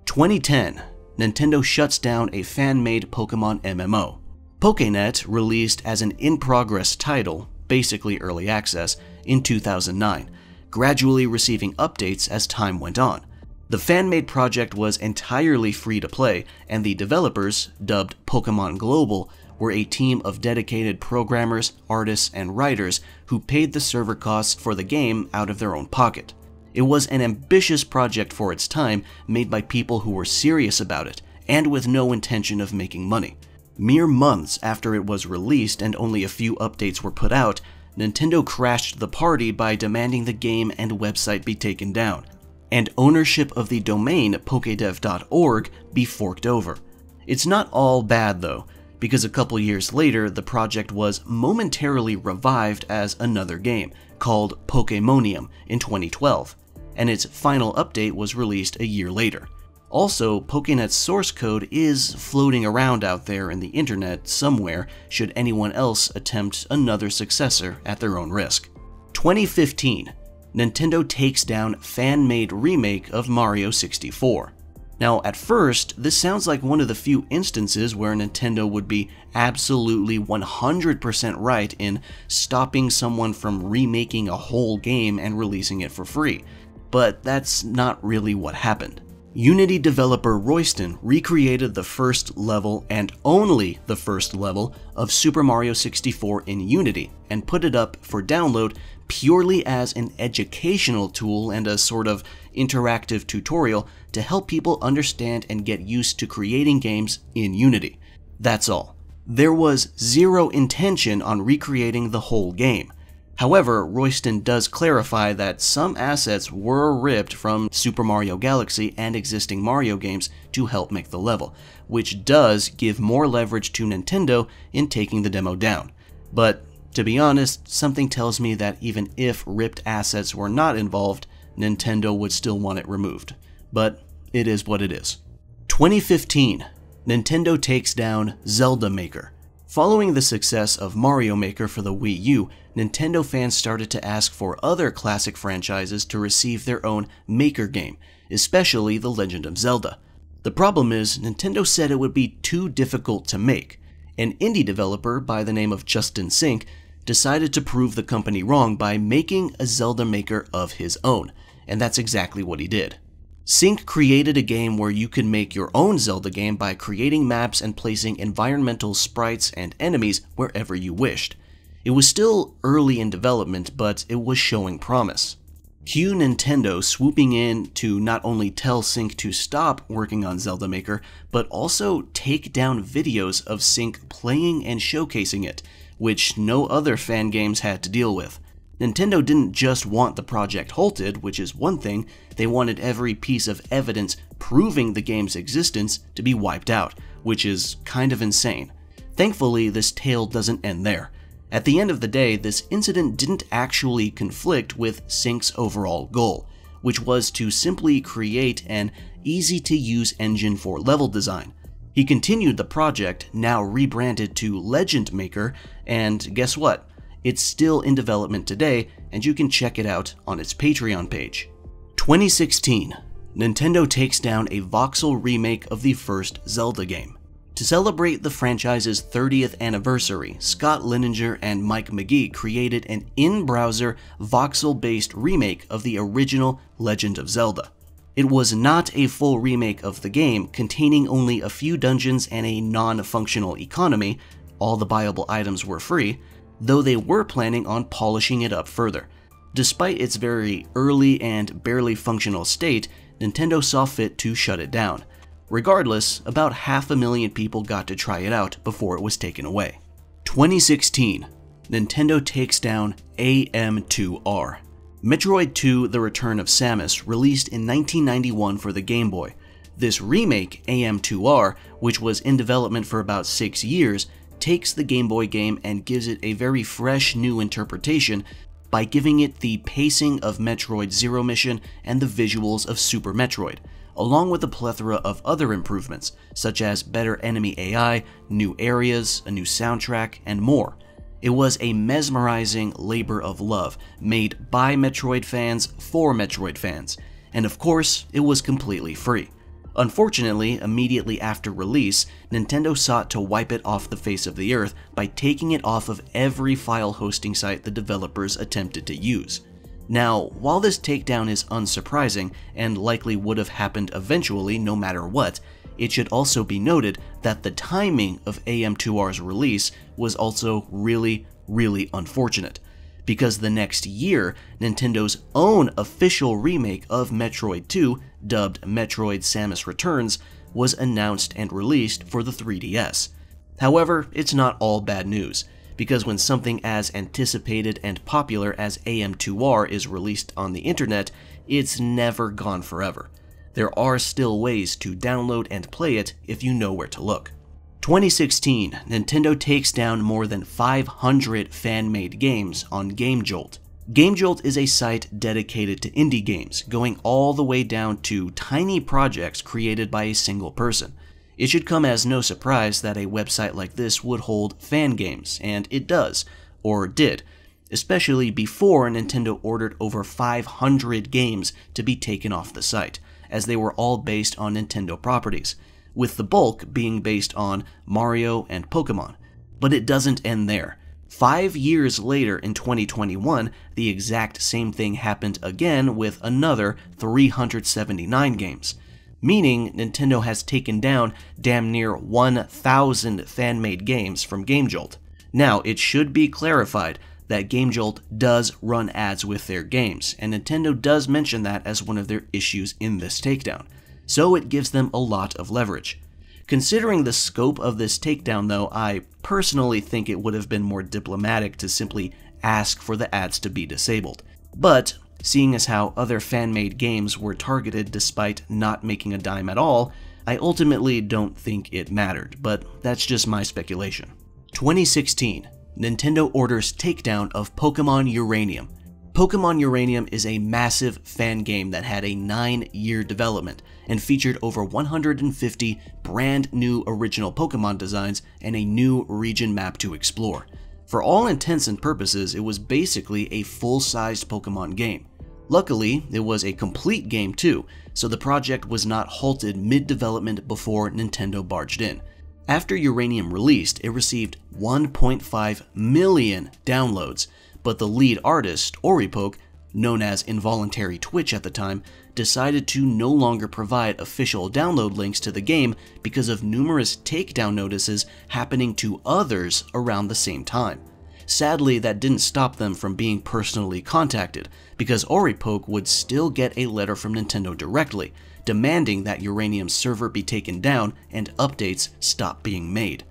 2010, Nintendo shuts down a fan-made Pokemon MMO. PokéNet released as an in-progress title, basically early access, in 2009, gradually receiving updates as time went on. The fan-made project was entirely free to play, and the developers, dubbed Pokemon Global, were a team of dedicated programmers, artists, and writers who paid the server costs for the game out of their own pocket. It was an ambitious project for its time, made by people who were serious about it, and with no intention of making money. Mere months after it was released and only a few updates were put out, Nintendo crashed the party by demanding the game and website be taken down, and ownership of the domain pokedev.org be forked over. It's not all bad though, because a couple years later the project was momentarily revived as another game, called Pokémonium, in 2012, and its final update was released a year later. Also, Pokénet's source code is floating around out there in the internet somewhere should anyone else attempt another successor at their own risk. 2015, Nintendo takes down fan-made remake of Mario 64. Now, at first, this sounds like one of the few instances where Nintendo would be absolutely 100% right in stopping someone from remaking a whole game and releasing it for free. But that's not really what happened. Unity developer Royston recreated the first level and only the first level of Super Mario 64 in Unity and put it up for download purely as an educational tool and a sort of interactive tutorial to help people understand and get used to creating games in Unity. That's all. There was zero intention on recreating the whole game. However, Royston does clarify that some assets were ripped from Super Mario Galaxy and existing Mario games to help make the level, which does give more leverage to Nintendo in taking the demo down. But to be honest, something tells me that even if ripped assets were not involved, Nintendo would still want it removed. But it is what it is. 2015, Nintendo takes down Zelda Maker. Following the success of Mario Maker for the Wii U, Nintendo fans started to ask for other classic franchises to receive their own Maker game, especially The Legend of Zelda. The problem is, Nintendo said it would be too difficult to make. An indie developer by the name of Justin Sink decided to prove the company wrong by making a Zelda Maker of his own, and that's exactly what he did. Sink created a game where you could make your own Zelda game by creating maps and placing environmental sprites and enemies wherever you wished. It was still early in development, but it was showing promise. Cue Nintendo swooping in to not only tell Sink to stop working on Zelda Maker, but also take down videos of Sink playing and showcasing it, which no other fan games had to deal with. Nintendo didn't just want the project halted, which is one thing, they wanted every piece of evidence proving the game's existence to be wiped out, which is kind of insane. Thankfully, this tale doesn't end there. At the end of the day, this incident didn't actually conflict with Sink's overall goal, which was to simply create an easy-to-use engine for level design. He continued the project, now rebranded to Legend Maker, and guess what? It's still in development today, and you can check it out on its Patreon page. 2016, Nintendo takes down a voxel remake of the first Zelda game. To celebrate the franchise's 30th anniversary, Scott Linenger and Mike McGee created an in-browser voxel-based remake of the original Legend of Zelda. It was not a full remake of the game, containing only a few dungeons and a non-functional economy. All the buyable items were free, though they were planning on polishing it up further. Despite its very early and barely functional state, Nintendo saw fit to shut it down. Regardless, about 500,000 people got to try it out before it was taken away. 2016, Nintendo takes down AM2R. Metroid 2: The Return of Samus released in 1991 for the Game Boy. This remake, AM2R, which was in development for about 6 years, takes the Game Boy game and gives it a very fresh new interpretation by giving it the pacing of Metroid Zero Mission and the visuals of Super Metroid, along with a plethora of other improvements, such as better enemy AI, new areas, a new soundtrack, and more. It was a mesmerizing labor of love, made by Metroid fans for Metroid fans, and of course, it was completely free. Unfortunately, immediately after release, Nintendo sought to wipe it off the face of the earth by taking it off of every file hosting site the developers attempted to use. Now, while this takedown is unsurprising and likely would have happened eventually no matter what, it should also be noted that the timing of AM2R's release was also really unfortunate, because the next year, Nintendo's own official remake of Metroid 2, dubbed Metroid Samus Returns, was announced and released for the 3DS. However, it's not all bad news, because when something as anticipated and popular as AM2R is released on the internet, it's never gone forever. There are still ways to download and play it if you know where to look. 2016, Nintendo takes down more than 500 fan-made games on GameJolt. GameJolt is a site dedicated to indie games, going all the way down to tiny projects created by a single person. It should come as no surprise that a website like this would hold fan games, and it does, or did, especially before Nintendo ordered over 500 games to be taken off the site, as they were all based on Nintendo properties, with the bulk being based on Mario and Pokemon. But it doesn't end there. 5 years later, in 2021, the exact same thing happened again with another 379 games, meaning Nintendo has taken down damn near 1,000 fan-made games from GameJolt. Now, it should be clarified that GameJolt does run ads with their games, and Nintendo does mention that as one of their issues in this takedown, so it gives them a lot of leverage. Considering the scope of this takedown though, I personally think it would have been more diplomatic to simply ask for the ads to be disabled. But, seeing as how other fan-made games were targeted despite not making a dime at all, I ultimately don't think it mattered, but that's just my speculation. 2016. Nintendo orders takedown of Pokemon Uranium. Pokemon Uranium is a massive fan game that had a 9-year development and featured over 150 brand new original Pokemon designs and a new region map to explore. For all intents and purposes, it was basically a full-sized Pokemon game. Luckily, it was a complete game too, so the project was not halted mid-development before Nintendo barged in. After Uranium released, it received 1.5 million downloads, but the lead artist, Oripoke, known as Involuntary Twitch at the time, decided to no longer provide official download links to the game because of numerous takedown notices happening to others around the same time. Sadly, that didn't stop them from being personally contacted, because Oripoke would still get a letter from Nintendo directly, demanding that Uranium's server be taken down and updates stop being made.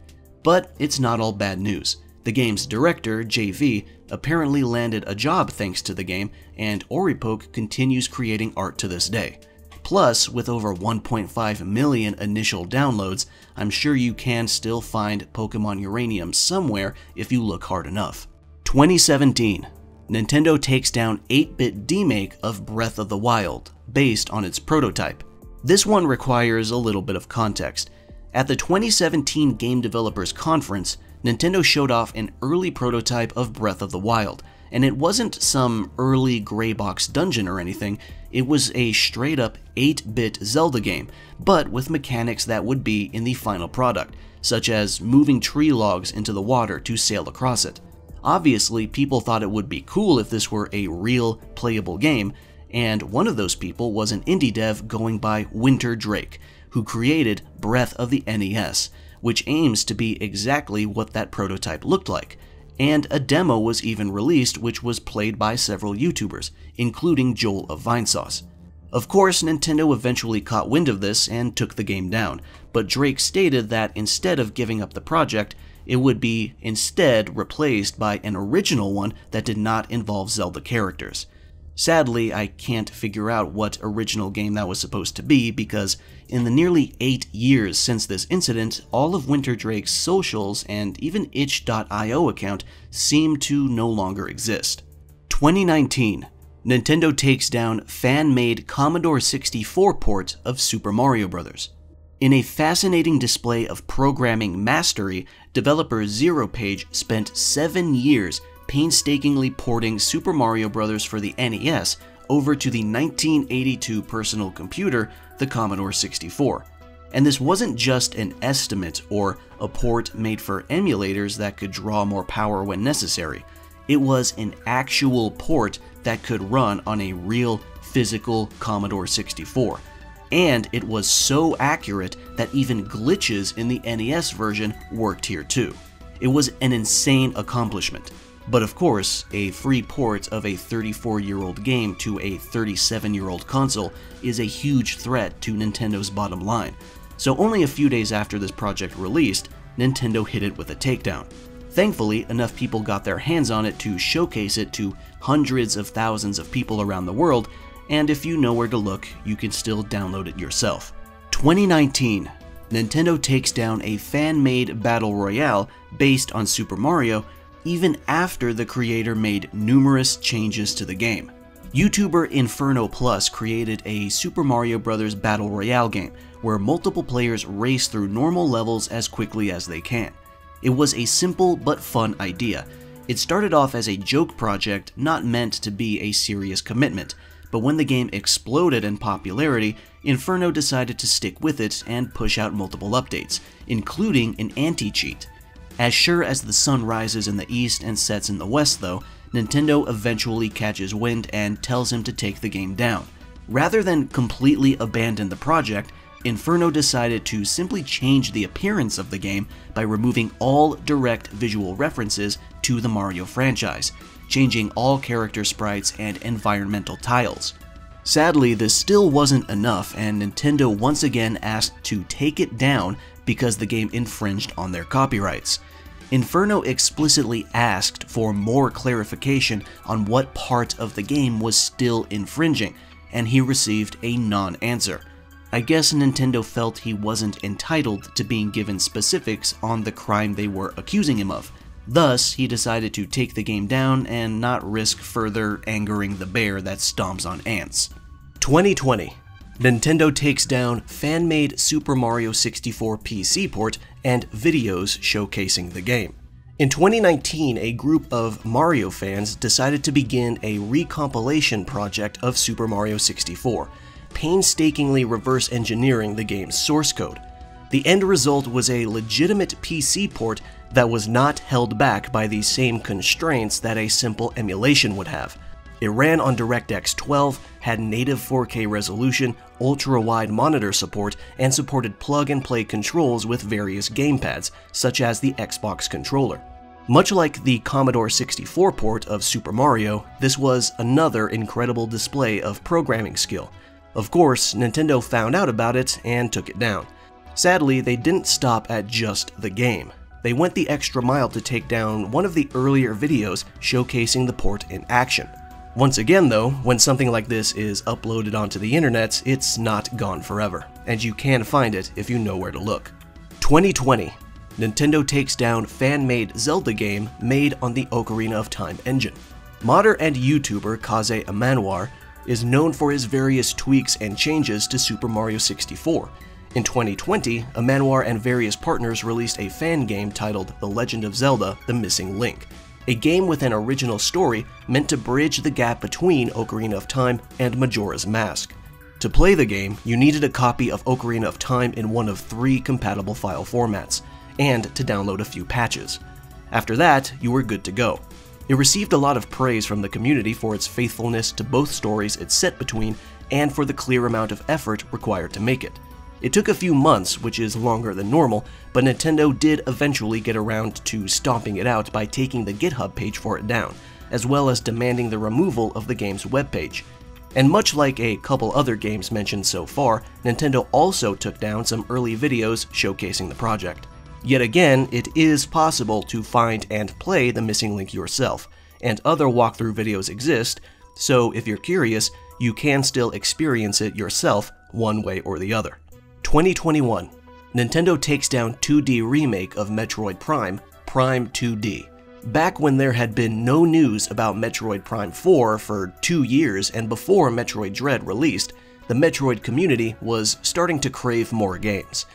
But it's not all bad news. The game's director, JV, apparently landed a job thanks to the game, and Oripoke continues creating art to this day. Plus, with over 1.5 million initial downloads, I'm sure you can still find Pokemon Uranium somewhere if you look hard enough. 2017. Nintendo takes down 8-bit demake of Breath of the Wild, based on its prototype. This one requires a little bit of context. At the 2017 Game Developers Conference, Nintendo showed off an early prototype of Breath of the Wild, and it wasn't some early gray box dungeon or anything, it was a straight up 8-bit Zelda game, but with mechanics that would be in the final product, such as moving tree logs into the water to sail across it. Obviously, people thought it would be cool if this were a real, playable game, and one of those people was an indie dev going by Winter Drake, who created Breath of the NES, which aims to be exactly what that prototype looked like. And a demo was even released which was played by several YouTubers, including Joel of Vinesauce. Of course, Nintendo eventually caught wind of this and took the game down, but Drake stated that instead of giving up the project, it would be instead replaced by an original one that did not involve Zelda characters. Sadly, I can't figure out what original game that was supposed to be because in the nearly 8 years since this incident, all of Winter Drake's socials and even itch.io account seem to no longer exist. 2019. Nintendo takes down fan-made Commodore 64 port of Super Mario Bros. In a fascinating display of programming mastery, developer ZeroPage spent 7 years painstakingly porting Super Mario Bros. For the NES over to the 1982 personal computer, the Commodore 64. And this wasn't just an estimate or a port made for emulators that could draw more power when necessary. It was an actual port that could run on a real physical Commodore 64. And it was so accurate that even glitches in the NES version worked here too. It was an insane accomplishment. But of course, a free port of a 34-year-old game to a 37-year-old console is a huge threat to Nintendo's bottom line. So only a few days after this project released, Nintendo hit it with a takedown. Thankfully, enough people got their hands on it to showcase it to hundreds of thousands of people around the world, and if you know where to look, you can still download it yourself. 2019. Nintendo takes down a fan-made battle royale based on Super Mario, even after the creator made numerous changes to the game. YouTuber Inferno Plus created a Super Mario Bros. Battle Royale game where multiple players race through normal levels as quickly as they can. It was a simple but fun idea. It started off as a joke project not meant to be a serious commitment, but when the game exploded in popularity, Inferno decided to stick with it and push out multiple updates, including an anti-cheat. As sure as the sun rises in the east and sets in the west though, Nintendo eventually catches wind and tells him to take the game down. Rather than completely abandon the project, Inferno decided to simply change the appearance of the game by removing all direct visual references to the Mario franchise, changing all character sprites and environmental tiles. Sadly, this still wasn't enough, and Nintendo once again asked to take it down because the game infringed on their copyrights. Inferno explicitly asked for more clarification on what part of the game was still infringing, and he received a non-answer. I guess Nintendo felt he wasn't entitled to being given specifics on the crime they were accusing him of. Thus, he decided to take the game down and not risk further angering the bear that stomps on ants. 2020. Nintendo takes down fan-made Super Mario 64 PC port and videos showcasing the game. In 2019, a group of Mario fans decided to begin a recompilation project of Super Mario 64, painstakingly reverse engineering the game's source code. The end result was a legitimate PC port that was not held back by the same constraints that a simple emulation would have. It ran on DirectX 12, had native 4K resolution, ultra-wide monitor support, and supported plug-and-play controls with various gamepads, such as the Xbox controller. Much like the Commodore 64 port of Super Mario, this was another incredible display of programming skill. Of course, Nintendo found out about it and took it down. Sadly, they didn't stop at just the game. They went the extra mile to take down one of the earlier videos showcasing the port in action. Once again though, when something like this is uploaded onto the internet, it's not gone forever, and you can find it if you know where to look. 2020. Nintendo takes down fan-made Zelda game made on the Ocarina of Time engine. Modder and YouTuber Kaze Abandonware is known for his various tweaks and changes to Super Mario 64. In 2020, Abandonware and various partners released a fan game titled The Legend of Zelda: The Missing Link, a game with an original story meant to bridge the gap between Ocarina of Time and Majora's Mask. To play the game, you needed a copy of Ocarina of Time in one of 3 compatible file formats, and to download a few patches. After that, you were good to go. It received a lot of praise from the community for its faithfulness to both stories it's set between and for the clear amount of effort required to make it. It took a few months, which is longer than normal, but Nintendo did eventually get around to stomping it out by taking the GitHub page for it down, as well as demanding the removal of the game's webpage. And much like a couple other games mentioned so far, Nintendo also took down some early videos showcasing the project. Yet again, it is possible to find and play The Missing Link yourself, and other walkthrough videos exist, so if you're curious, you can still experience it yourself one way or the other. 2021. Nintendo takes down 2D remake of Metroid Prime, Prime 2D. Back when there had been no news about Metroid Prime 4 for 2 years and before Metroid Dread released, the Metroid community was starting to crave more games.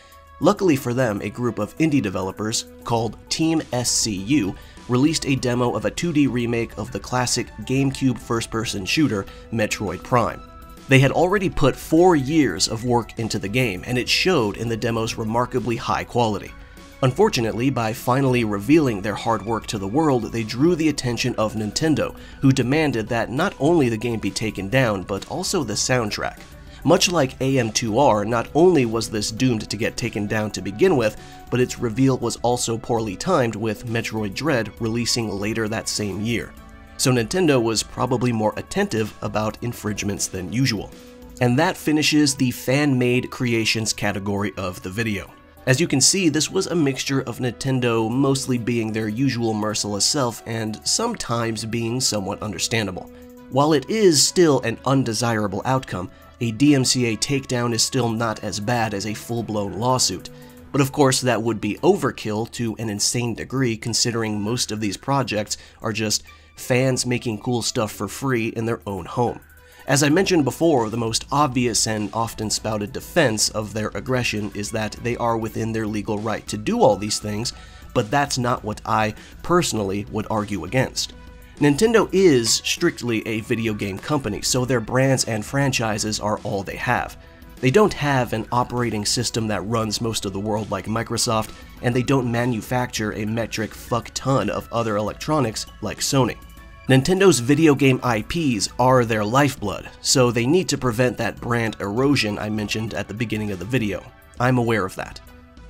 Luckily for them, a group of indie developers, called Team SCU, released a demo of a 2D remake of the classic GameCube first-person shooter, Metroid Prime. They had already put 4 years of work into the game, and it showed in the demo's remarkably high quality. Unfortunately, by finally revealing their hard work to the world, they drew the attention of Nintendo, who demanded that not only the game be taken down, but also the soundtrack. Much like AM2R, not only was this doomed to get taken down to begin with, but its reveal was also poorly timed with Metroid Dread releasing later that same year. So Nintendo was probably more attentive about infringements than usual. And that finishes the fan-made creations category of the video. As you can see, this was a mixture of Nintendo mostly being their usual merciless self and sometimes being somewhat understandable. While it is still an undesirable outcome, a DMCA takedown is still not as bad as a full-blown lawsuit. But of course that would be overkill to an insane degree, considering most of these projects are just fans making cool stuff for free in their own home. As I mentioned before, the most obvious and often spouted defense of their aggression is that they are within their legal right to do all these things, but that's not what I personally would argue against. Nintendo is strictly a video game company, so their brands and franchises are all they have. They don't have an operating system that runs most of the world like Microsoft, and they don't manufacture a metric fuck ton of other electronics like Sony. Nintendo's video game IPs are their lifeblood, so they need to prevent that brand erosion I mentioned at the beginning of the video. I'm aware of that.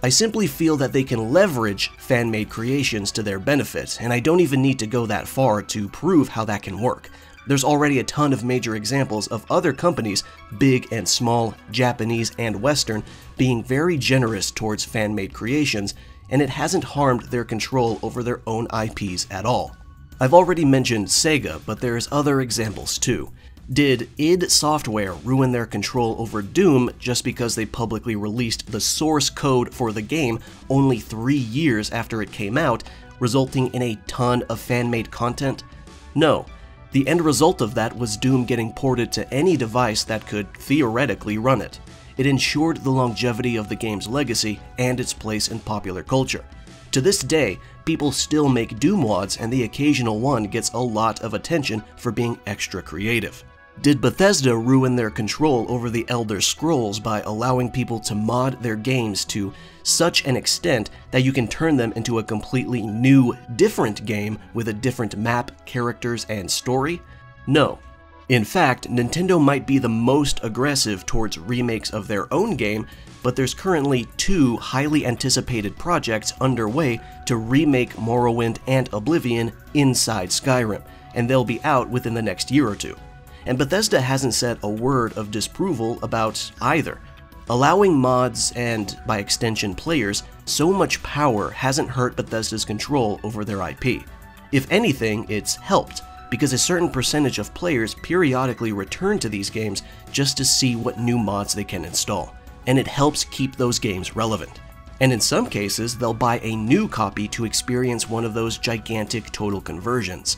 I simply feel that they can leverage fan-made creations to their benefit, and I don't even need to go that far to prove how that can work. There's already a ton of major examples of other companies, big and small, Japanese and Western, being very generous towards fan-made creations, and it hasn't harmed their control over their own IPs at all. I've already mentioned Sega, but there's other examples too. Did id Software ruin their control over Doom just because they publicly released the source code for the game only 3 years after it came out, resulting in a ton of fan-made content? No. The end result of that was Doom getting ported to any device that could theoretically run it. It ensured the longevity of the game's legacy and its place in popular culture. To this day, people still make Doom WADs, and the occasional one gets a lot of attention for being extra creative. Did Bethesda ruin their control over the Elder Scrolls by allowing people to mod their games to such an extent that you can turn them into a completely new, different game with a different map, characters, and story? No. In fact, Nintendo might be the most aggressive towards remakes of their own game, but there's currently 2 highly anticipated projects underway to remake Morrowind and Oblivion inside Skyrim, and they'll be out within the next year or two. And Bethesda hasn't said a word of disapproval about either. Allowing mods, and by extension players, so much power hasn't hurt Bethesda's control over their IP. If anything, it's helped, because a certain percentage of players periodically return to these games just to see what new mods they can install, and it helps keep those games relevant. And in some cases, they'll buy a new copy to experience one of those gigantic total conversions.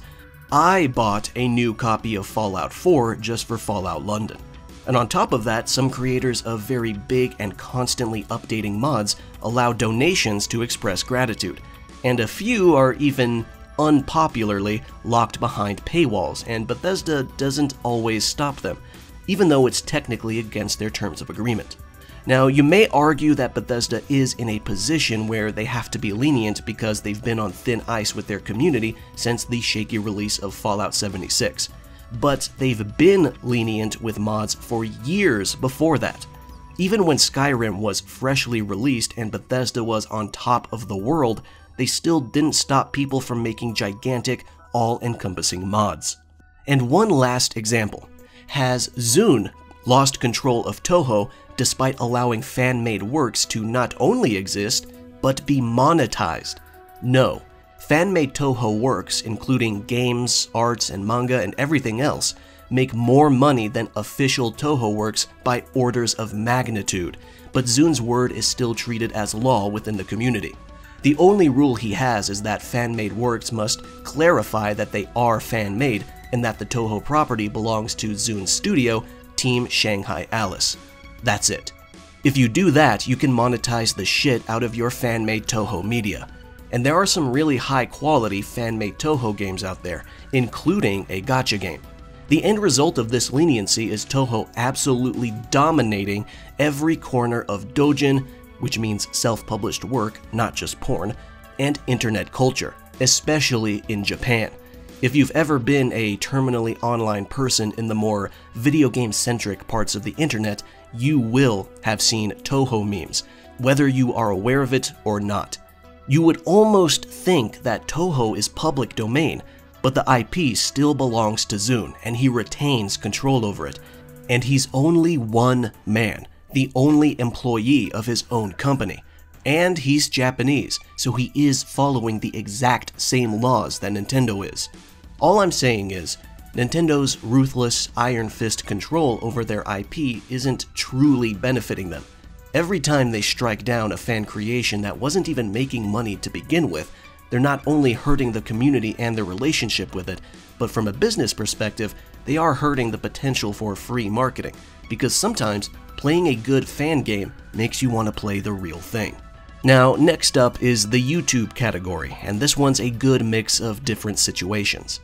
I bought a new copy of Fallout 4 just for Fallout London. And on top of that, some creators of very big and constantly updating mods allow donations to express gratitude, and a few are even unpopularly locked behind paywalls, and Bethesda doesn't always stop them, even though it's technically against their terms of agreement. Now, you may argue that Bethesda is in a position where they have to be lenient because they've been on thin ice with their community since the shaky release of Fallout 76. But they've been lenient with mods for years before that. Even when Skyrim was freshly released and Bethesda was on top of the world, they still didn't stop people from making gigantic, all-encompassing mods. And one last example. Has Zune lost control of Toho despite allowing fan-made works to not only exist, but be monetized? No. Fan-made Toho works, including games, arts, and manga, and everything else, make more money than official Toho works by orders of magnitude, but Zune's word is still treated as law within the community. The only rule he has is that fan-made works must clarify that they are fan-made, and that the Toho property belongs to Zune's studio, Team Shanghai Alice. That's it. If you do that, you can monetize the shit out of your fan-made Toho media. And there are some really high-quality fan-made Toho games out there, including a gacha game. The end result of this leniency is Toho absolutely dominating every corner of doujin, which means self-published work, not just porn, and internet culture, especially in Japan. If you've ever been a terminally online person in the more video game-centric parts of the internet, you will have seen Toho memes, whether you are aware of it or not. You would almost think that Toho is public domain, but the IP still belongs to Zune, and he retains control over it. And he's only one man, the only employee of his own company. And he's Japanese, so he is following the exact same laws that Nintendo is. All I'm saying is, Nintendo's ruthless, iron fist control over their IP isn't truly benefiting them. Every time they strike down a fan creation that wasn't even making money to begin with, they're not only hurting the community and their relationship with it, but from a business perspective, they are hurting the potential for free marketing, because sometimes playing a good fan game makes you want to play the real thing. Now, next up is the YouTube category, and this one's a good mix of different situations.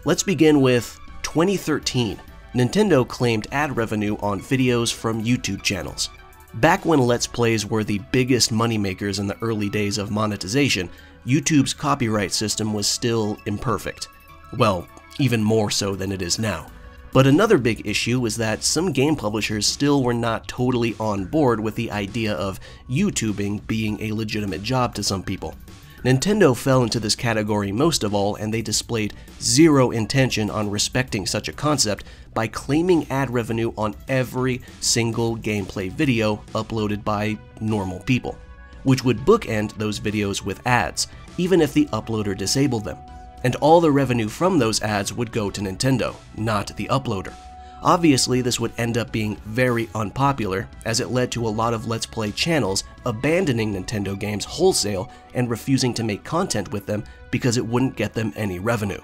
Let's begin with 2013. Nintendo claimed ad revenue on videos from YouTube channels. Back when Let's Plays were the biggest moneymakers in the early days of monetization, YouTube's copyright system was still imperfect. Well, even more so than it is now. But another big issue was that some game publishers still were not totally on board with the idea of YouTubing being a legitimate job to some people. Nintendo fell into this category most of all, and they displayed zero intention on respecting such a concept by claiming ad revenue on every single gameplay video uploaded by normal people, which would bookend those videos with ads, even if the uploader disabled them. And all the revenue from those ads would go to Nintendo, not the uploader. Obviously, this would end up being very unpopular, as it led to a lot of Let's Play channels abandoning Nintendo games wholesale and refusing to make content with them because it wouldn't get them any revenue.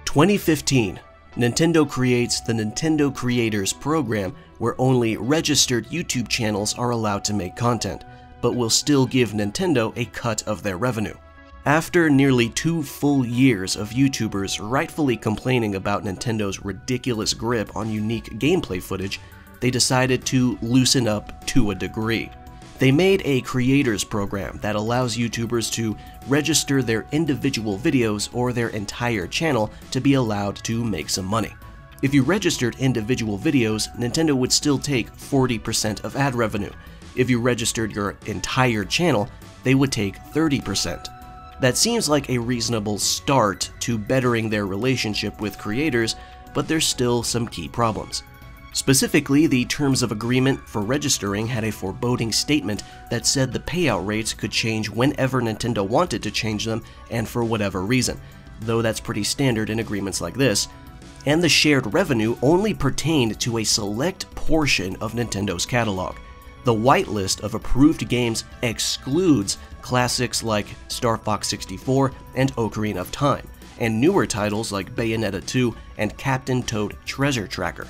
2015. Nintendo creates the Nintendo Creators Program, where only registered YouTube channels are allowed to make content, but will still give Nintendo a cut of their revenue. After nearly 2 full years of YouTubers rightfully complaining about Nintendo's ridiculous grip on unique gameplay footage, they decided to loosen up to a degree. They made a creators program that allows YouTubers to register their individual videos or their entire channel to be allowed to make some money. If you registered individual videos, Nintendo would still take 40% of ad revenue. If you registered your entire channel, they would take 30%. That seems like a reasonable start to bettering their relationship with creators, but there's still some key problems. Specifically, the terms of agreement for registering had a foreboding statement that said the payout rates could change whenever Nintendo wanted to change them and for whatever reason, though that's pretty standard in agreements like this, and the shared revenue only pertained to a select portion of Nintendo's catalog. The whitelist of approved games excludes classics like Star Fox 64 and Ocarina of Time, and newer titles like Bayonetta 2 and Captain Toad Treasure Tracker.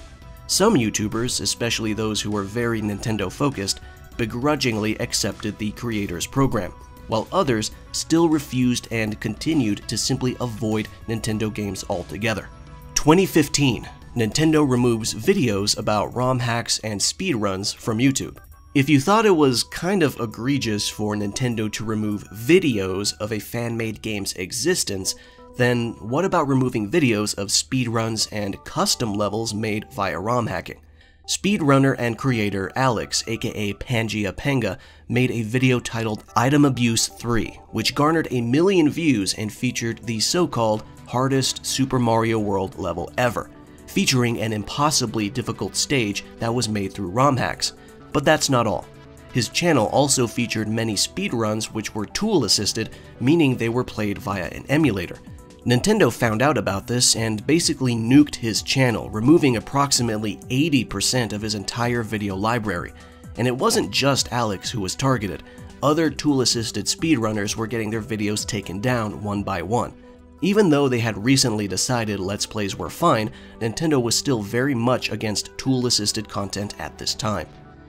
Some YouTubers, especially those who were very Nintendo-focused, begrudgingly accepted the Creators Program, while others still refused and continued to simply avoid Nintendo games altogether. 2015. Nintendo removes videos about ROM hacks and speedruns from YouTube. If you thought it was kind of egregious for Nintendo to remove videos of a fan-made game's existence, then what about removing videos of speedruns and custom levels made via ROM hacking? Speedrunner and creator Alex, aka Pangia Penga, made a video titled Item Abuse 3, which garnered 1 million views and featured the so-called hardest Super Mario World level ever, featuring an impossibly difficult stage that was made through ROM hacks. But that's not all. His channel also featured many speedruns which were tool-assisted, meaning they were played via an emulator. Nintendo found out about this and basically nuked his channel, removing approximately 80% of his entire video library. And it wasn't just Alex who was targeted. Other tool-assisted speedrunners were getting their videos taken down one by one. Even though they had recently decided Let's Plays were fine, Nintendo was still very much against tool-assisted content at this time.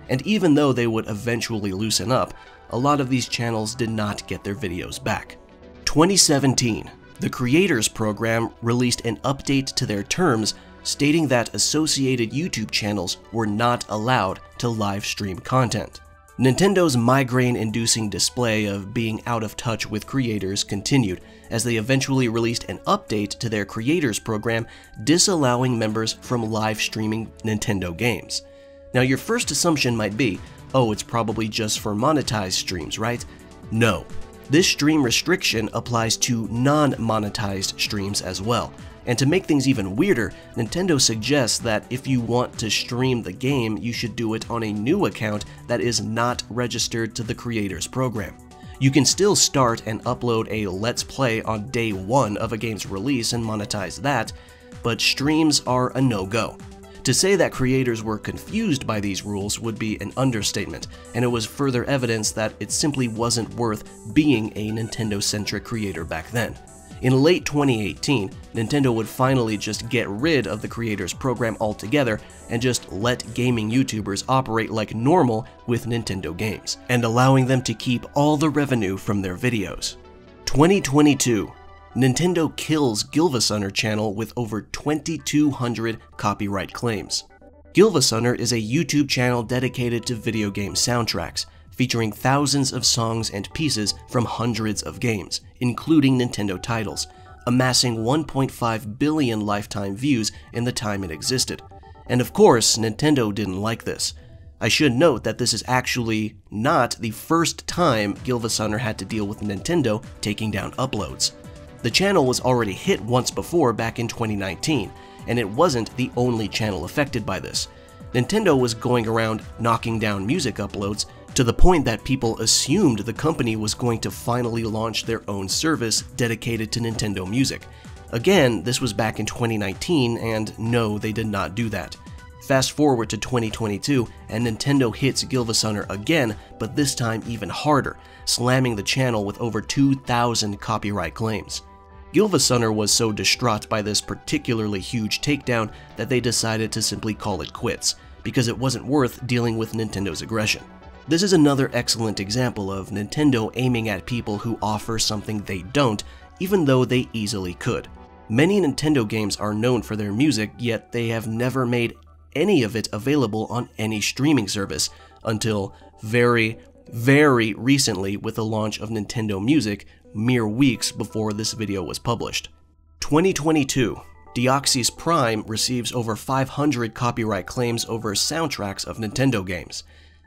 And even though they would eventually loosen up, a lot of these channels did not get their videos back. 2017. The Creators Program released an update to their terms stating that associated YouTube channels were not allowed to live stream content. Nintendo's migraine-inducing display of being out of touch with creators continued, as they eventually released an update to their Creators Program disallowing members from live streaming Nintendo games. Now, your first assumption might be, oh, it's probably just for monetized streams, right? No. This stream restriction applies to non-monetized streams as well. And to make things even weirder, Nintendo suggests that if you want to stream the game, you should do it on a new account that is not registered to the Creators Program. You can still start and upload a Let's Play on day 1 of a game's release and monetize that, but streams are a no-go. To say that creators were confused by these rules would be an understatement, and it was further evidence that it simply wasn't worth being a Nintendo-centric creator back then. In late 2018, Nintendo would finally just get rid of the creators program altogether and just let gaming YouTubers operate like normal with Nintendo games, and allowing them to keep all the revenue from their videos. 2022. Nintendo kills Gilvasunner channel with over 2,200 copyright claims. Gilvasunner is a YouTube channel dedicated to video game soundtracks, featuring thousands of songs and pieces from hundreds of games, including Nintendo titles, amassing 1.5 billion lifetime views in the time it existed. And of course, Nintendo didn't like this. I should note that this is actually not the first time Gilvasunner had to deal with Nintendo taking down uploads. The channel was already hit once before back in 2019, and it wasn't the only channel affected by this. Nintendo was going around knocking down music uploads to the point that people assumed the company was going to finally launch their own service dedicated to Nintendo Music. Again, this was back in 2019, and no, they did not do that. Fast forward to 2022, and Nintendo hits Gilvasunner again, but this time even harder, slamming the channel with over 2,000 copyright claims. Gilvasunner was so distraught by this particularly huge takedown that they decided to simply call it quits, because it wasn't worth dealing with Nintendo's aggression. This is another excellent example of Nintendo aiming at people who offer something they don't, even though they easily could. Many Nintendo games are known for their music, yet they have never made any of it available on any streaming service, until very recently with the launch of Nintendo Music, mere weeks before this video was published. 2022. Deoxys Prime receives over 500 copyright claims over soundtracks of Nintendo games.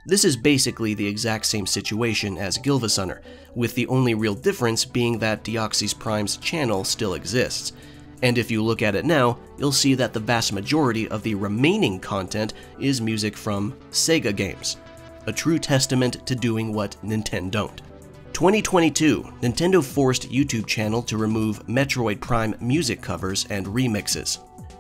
This is basically the exact same situation as Gilvasunner, with the only real difference being that Deoxys Prime's channel still exists. And if you look at it now, you'll see that the vast majority of the remaining content is music from Sega games. A true testament to doing what Nintendo don't. 2022, Nintendo forced YouTube channel to remove Metroid Prime music covers and remixes.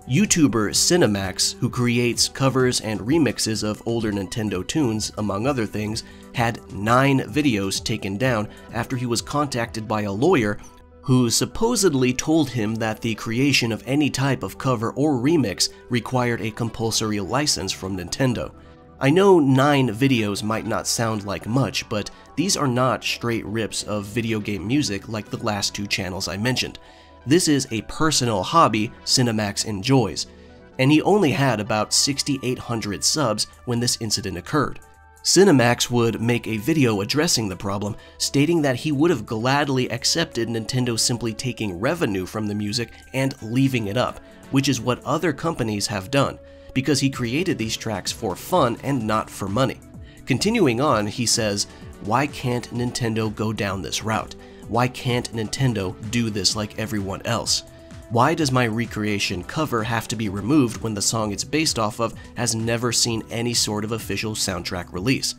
YouTuber Cinemax, who creates covers and remixes of older Nintendo tunes, among other things, had 9 videos taken down after he was contacted by a lawyer who supposedly told him that the creation of any type of cover or remix required a compulsory license from Nintendo. I know 9 videos might not sound like much, but these are not straight rips of video game music like the last 2 channels I mentioned. This is a personal hobby Cinemax enjoys, and he only had about 6,800 subs when this incident occurred. Cinemax would make a video addressing the problem, stating that he would have gladly accepted Nintendo simply taking revenue from the music and leaving it up, which is what other companies have done, because he created these tracks for fun and not for money. Continuing on, he says, "Why can't Nintendo go down this route? Why can't Nintendo do this like everyone else? Why does my recreation cover have to be removed when the song it's based off of has never seen any sort of official soundtrack release?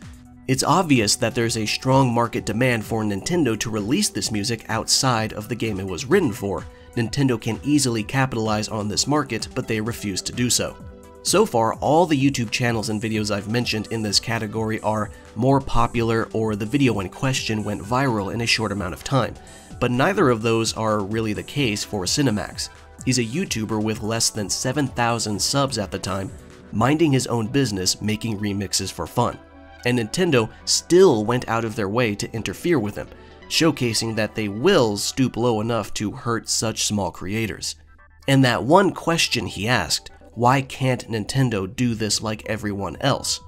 It's obvious that there's a strong market demand for Nintendo to release this music outside of the game it was written for. Nintendo can easily capitalize on this market, but they refuse to do so." So far, all the YouTube channels and videos I've mentioned in this category are more popular, or the video in question went viral in a short amount of time, but neither of those are really the case for Cinemax. He's a YouTuber with less than 7,000 subs at the time, minding his own business making remixes for fun. And Nintendo still went out of their way to interfere with him, showcasing that they will stoop low enough to hurt such small creators. And that one question he asked, why can't Nintendo do this like everyone else?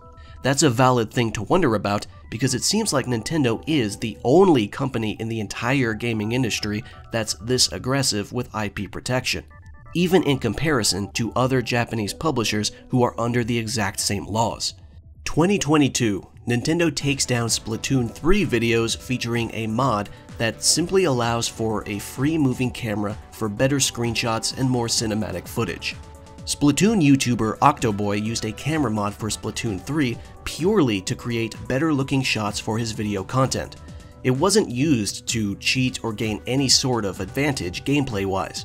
That's a valid thing to wonder about, because it seems like Nintendo is the only company in the entire gaming industry that's this aggressive with IP protection, even in comparison to other Japanese publishers who are under the exact same laws. 2022, Nintendo takes down Splatoon 3 videos featuring a mod that simply allows for a free moving camera for better screenshots and more cinematic footage. Splatoon YouTuber Octoboy used a camera mod for Splatoon 3 purely to create better looking shots for his video content. It wasn't used to cheat or gain any sort of advantage gameplay wise.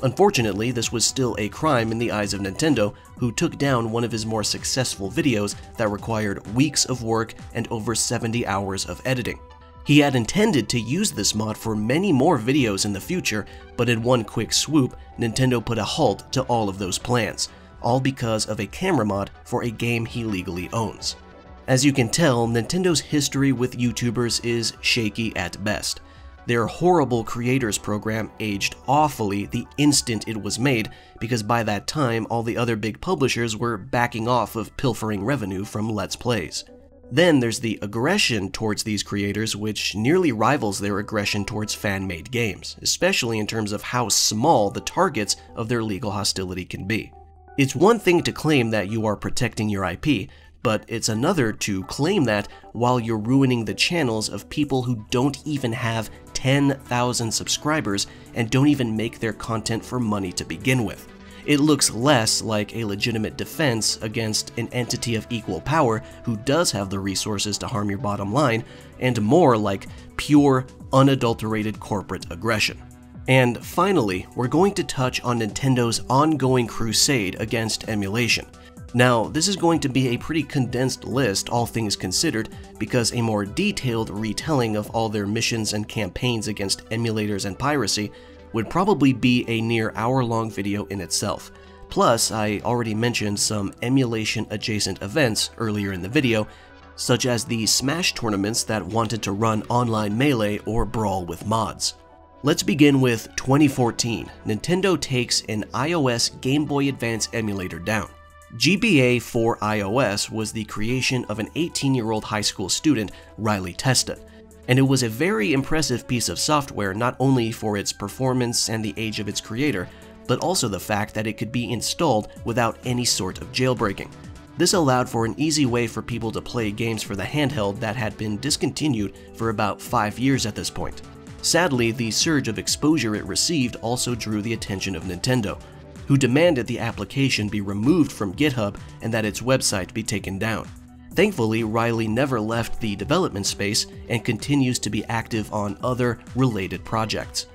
Unfortunately, this was still a crime in the eyes of Nintendo, who took down one of his more successful videos that required weeks of work and over 70 hours of editing. He had intended to use this mod for many more videos in the future, but in one quick swoop, Nintendo put a halt to all of those plans, all because of a camera mod for a game he legally owns. As you can tell, Nintendo's history with YouTubers is shaky at best. Their horrible creators program aged awfully the instant it was made, because by that time all the other big publishers were backing off of pilfering revenue from Let's Plays. Then there's the aggression towards these creators, which nearly rivals their aggression towards fan-made games, especially in terms of how small the targets of their legal hostility can be. It's one thing to claim that you are protecting your IP, but it's another to claim that while you're ruining the channels of people who don't even have 10,000 subscribers and don't even make their content for money to begin with. It looks less like a legitimate defense against an entity of equal power who does have the resources to harm your bottom line, and more like pure, unadulterated corporate aggression. And finally, we're going to touch on Nintendo's ongoing crusade against emulation. Now, this is going to be a pretty condensed list, all things considered, because a more detailed retelling of all their missions and campaigns against emulators and piracy would probably be a near hour-long video in itself. Plus, I already mentioned some emulation-adjacent events earlier in the video, such as the Smash tournaments that wanted to run online Melee or Brawl with mods. Let's begin with 2014. Nintendo takes an iOS Game Boy Advance emulator down. GBA for iOS was the creation of an 18-year-old high school student, Riley Testa, and it was a very impressive piece of software not only for its performance and the age of its creator, but also the fact that it could be installed without any sort of jailbreaking. This allowed for an easy way for people to play games for the handheld that had been discontinued for about 5 years at this point. Sadly, the surge of exposure it received also drew the attention of Nintendo, who demanded the application be removed from GitHub and that its website be taken down. Thankfully, Riley never left the development space and continues to be active on other related projects.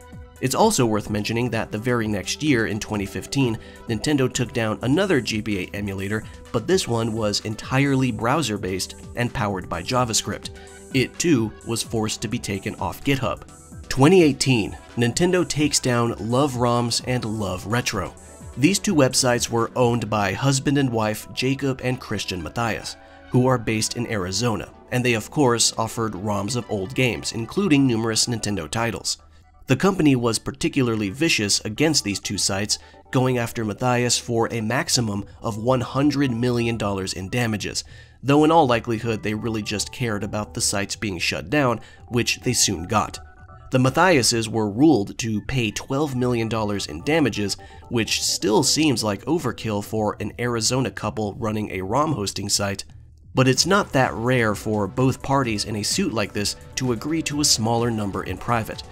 It's also worth mentioning that the very next year, in 2015, Nintendo took down another GBA emulator, but this one was entirely browser-based and powered by JavaScript. It too was forced to be taken off GitHub. 2018, Nintendo takes down Love ROMs and Love Retro. These two websites were owned by husband and wife Jacob and Christian Matthias, who are based in Arizona, and they of course offered ROMs of old games, including numerous Nintendo titles. The company was particularly vicious against these two sites, going after Matthias for a maximum of $100 million in damages, though in all likelihood they really just cared about the sites being shut down, which they soon got. The Matthiases were ruled to pay $12 million in damages, which still seems like overkill for an Arizona couple running a ROM hosting site. But it's not that rare for both parties in a suit like this to agree to a smaller number in private.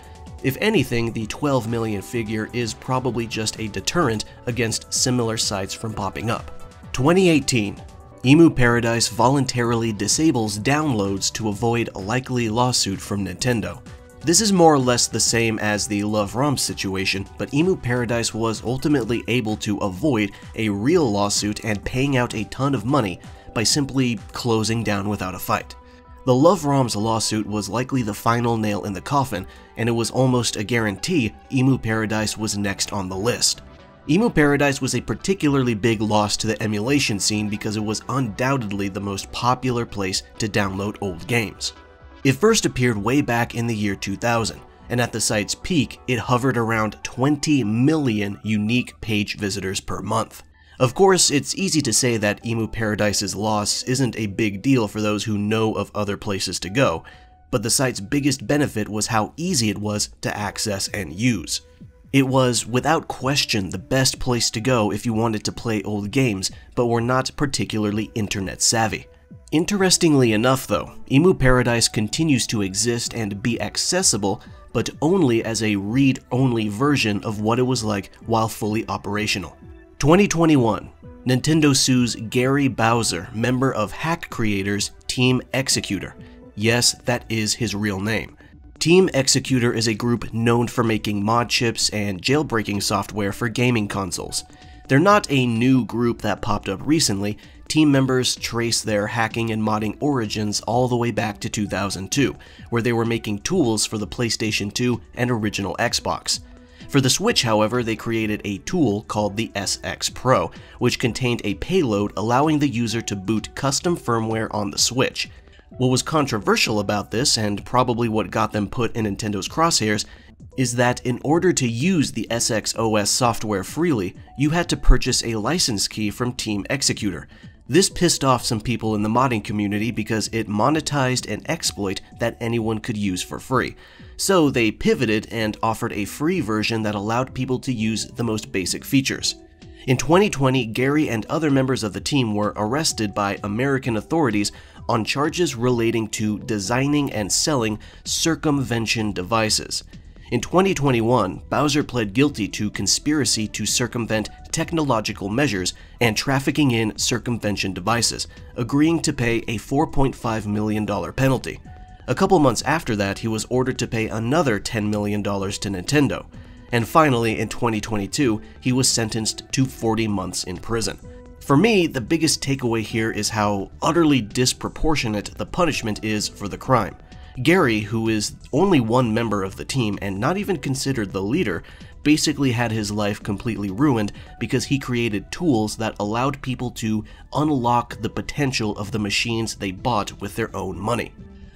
If anything, the 12 million figure is probably just a deterrent against similar sites from popping up. 2018. Emu Paradise voluntarily disables downloads to avoid a likely lawsuit from Nintendo. This is more or less the same as the Love ROM situation, but Emu Paradise was ultimately able to avoid a real lawsuit and paying out a ton of money by simply closing down without a fight. The Love ROM's lawsuit was likely the final nail in the coffin, and it was almost a guarantee Emu Paradise was next on the list. Emu Paradise was a particularly big loss to the emulation scene because it was undoubtedly the most popular place to download old games. It first appeared way back in the year 2000, and at the site's peak, it hovered around 20 million unique page visitors per month. Of course, it's easy to say that Emu Paradise's loss isn't a big deal for those who know of other places to go, but the site's biggest benefit was how easy it was to access and use. It was, without question, the best place to go if you wanted to play old games, but were not particularly internet savvy. Interestingly enough though, Emu Paradise continues to exist and be accessible, but only as a read-only version of what it was like while fully operational. 2021. Nintendo sues Gary Bowser, member of hack creators Team Executor. Yes, that is his real name. Team Executor is a group known for making mod chips and jailbreaking software for gaming consoles. They're not a new group that popped up recently. Team members trace their hacking and modding origins all the way back to 2002, where they were making tools for the PlayStation 2 and original Xbox. For the Switch, however, they created a tool called the SX Pro, which contained a payload allowing the user to boot custom firmware on the Switch. What was controversial about this, and probably what got them put in Nintendo's crosshairs, is that in order to use the SX OS software freely, you had to purchase a license key from Team Executor. This pissed off some people in the modding community because it monetized an exploit that anyone could use for free. So they pivoted and offered a free version that allowed people to use the most basic features. In 2020, Gary and other members of the team were arrested by American authorities on charges relating to designing and selling circumvention devices. In 2021, Bowser pled guilty to conspiracy to circumvent technological measures and trafficking in circumvention devices, agreeing to pay a $4.5 million penalty. A couple months after that, he was ordered to pay another $10 million to Nintendo. And finally, in 2022, he was sentenced to 40 months in prison. For me, the biggest takeaway here is how utterly disproportionate the punishment is for the crime. Gary, who is only one member of the team and not even considered the leader, basically had his life completely ruined because he created tools that allowed people to unlock the potential of the machines they bought with their own money.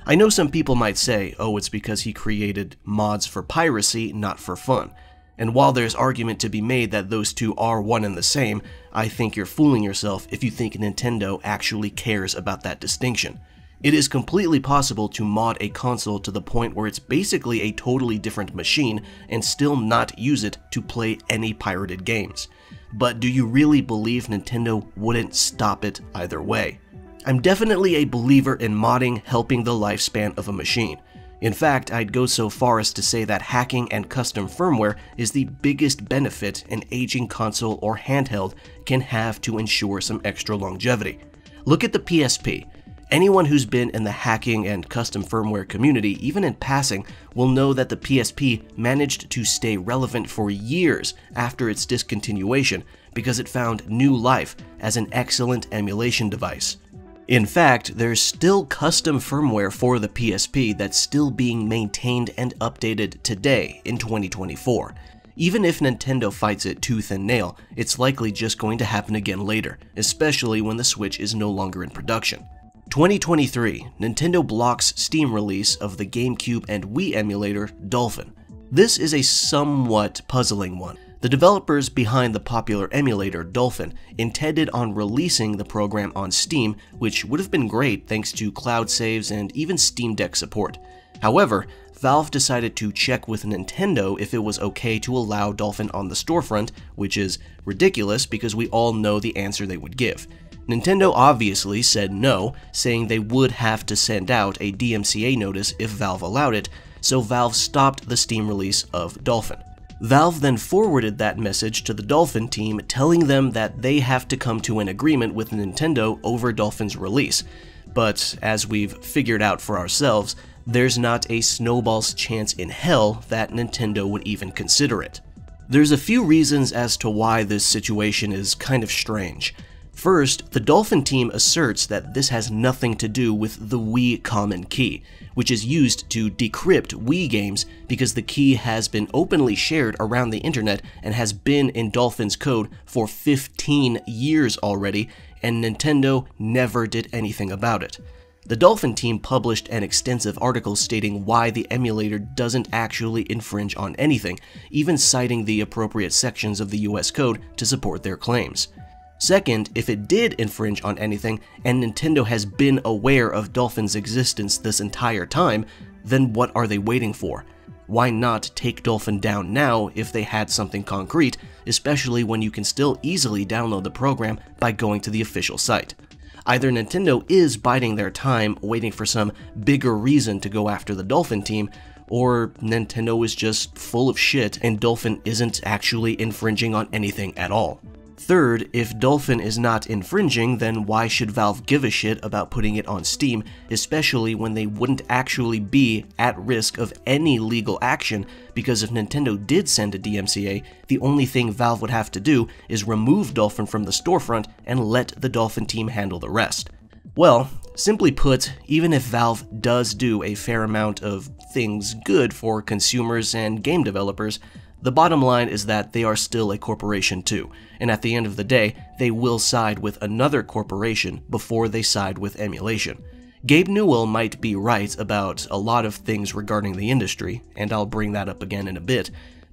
I know some people might say, oh, it's because he created mods for piracy, not for fun. And while there's argument to be made that those two are one and the same, I think you're fooling yourself if you think Nintendo actually cares about that distinction. It is completely possible to mod a console to the point where it's basically a totally different machine and still not use it to play any pirated games. But do you really believe Nintendo wouldn't stop it either way? I'm definitely a believer in modding helping the lifespan of a machine. In fact, I'd go so far as to say that hacking and custom firmware is the biggest benefit an aging console or handheld can have to ensure some extra longevity. Look at the PSP. Anyone who's been in the hacking and custom firmware community, even in passing, will know that the PSP managed to stay relevant for years after its discontinuation because it found new life as an excellent emulation device. In fact, there's still custom firmware for the PSP that's still being maintained and updated today in 2024. Even if Nintendo fights it tooth and nail, it's likely just going to happen again later, especially when the Switch is no longer in production. 2023, Nintendo blocks Steam release of the GameCube and Wii emulator Dolphin. This is a somewhat puzzling one. The developers behind the popular emulator Dolphin intended on releasing the program on Steam, which would have been great thanks to cloud saves and even Steam Deck support. However, Valve decided to check with Nintendo if it was okay to allow Dolphin on the storefront, which is ridiculous because we all know the answer they would give. Nintendo obviously said no, saying they would have to send out a DMCA notice if Valve allowed it, so Valve stopped the Steam release of Dolphin. Valve then forwarded that message to the Dolphin team, telling them that they have to come to an agreement with Nintendo over Dolphin's release. But as we've figured out for ourselves, there's not a snowball's chance in hell that Nintendo would even consider it. There's a few reasons as to why this situation is kind of strange. First, the Dolphin team asserts that this has nothing to do with the Wii common key, which is used to decrypt Wii games because the key has been openly shared around the internet and has been in Dolphin's code for 15 years already, and Nintendo never did anything about it. The Dolphin team published an extensive article stating why the emulator doesn't actually infringe on anything, even citing the appropriate sections of the US code to support their claims. Second, if it did infringe on anything, and Nintendo has been aware of Dolphin's existence this entire time, then what are they waiting for? Why not take Dolphin down now if they had something concrete, especially when you can still easily download the program by going to the official site? Either Nintendo is biding their time, waiting for some bigger reason to go after the Dolphin team, or Nintendo is just full of shit and Dolphin isn't actually infringing on anything at all. Third, if Dolphin is not infringing, then why should Valve give a shit about putting it on Steam, especially when they wouldn't actually be at risk of any legal action, because if Nintendo did send a DMCA, the only thing Valve would have to do is remove Dolphin from the storefront and let the Dolphin team handle the rest. Well, simply put, even if Valve does do a fair amount of things good for consumers and game developers, the bottom line is that they are still a corporation too, and at the end of the day, they will side with another corporation before they side with emulation. Gabe Newell might be right about a lot of things regarding the industry, and I'll bring that up again in a bit,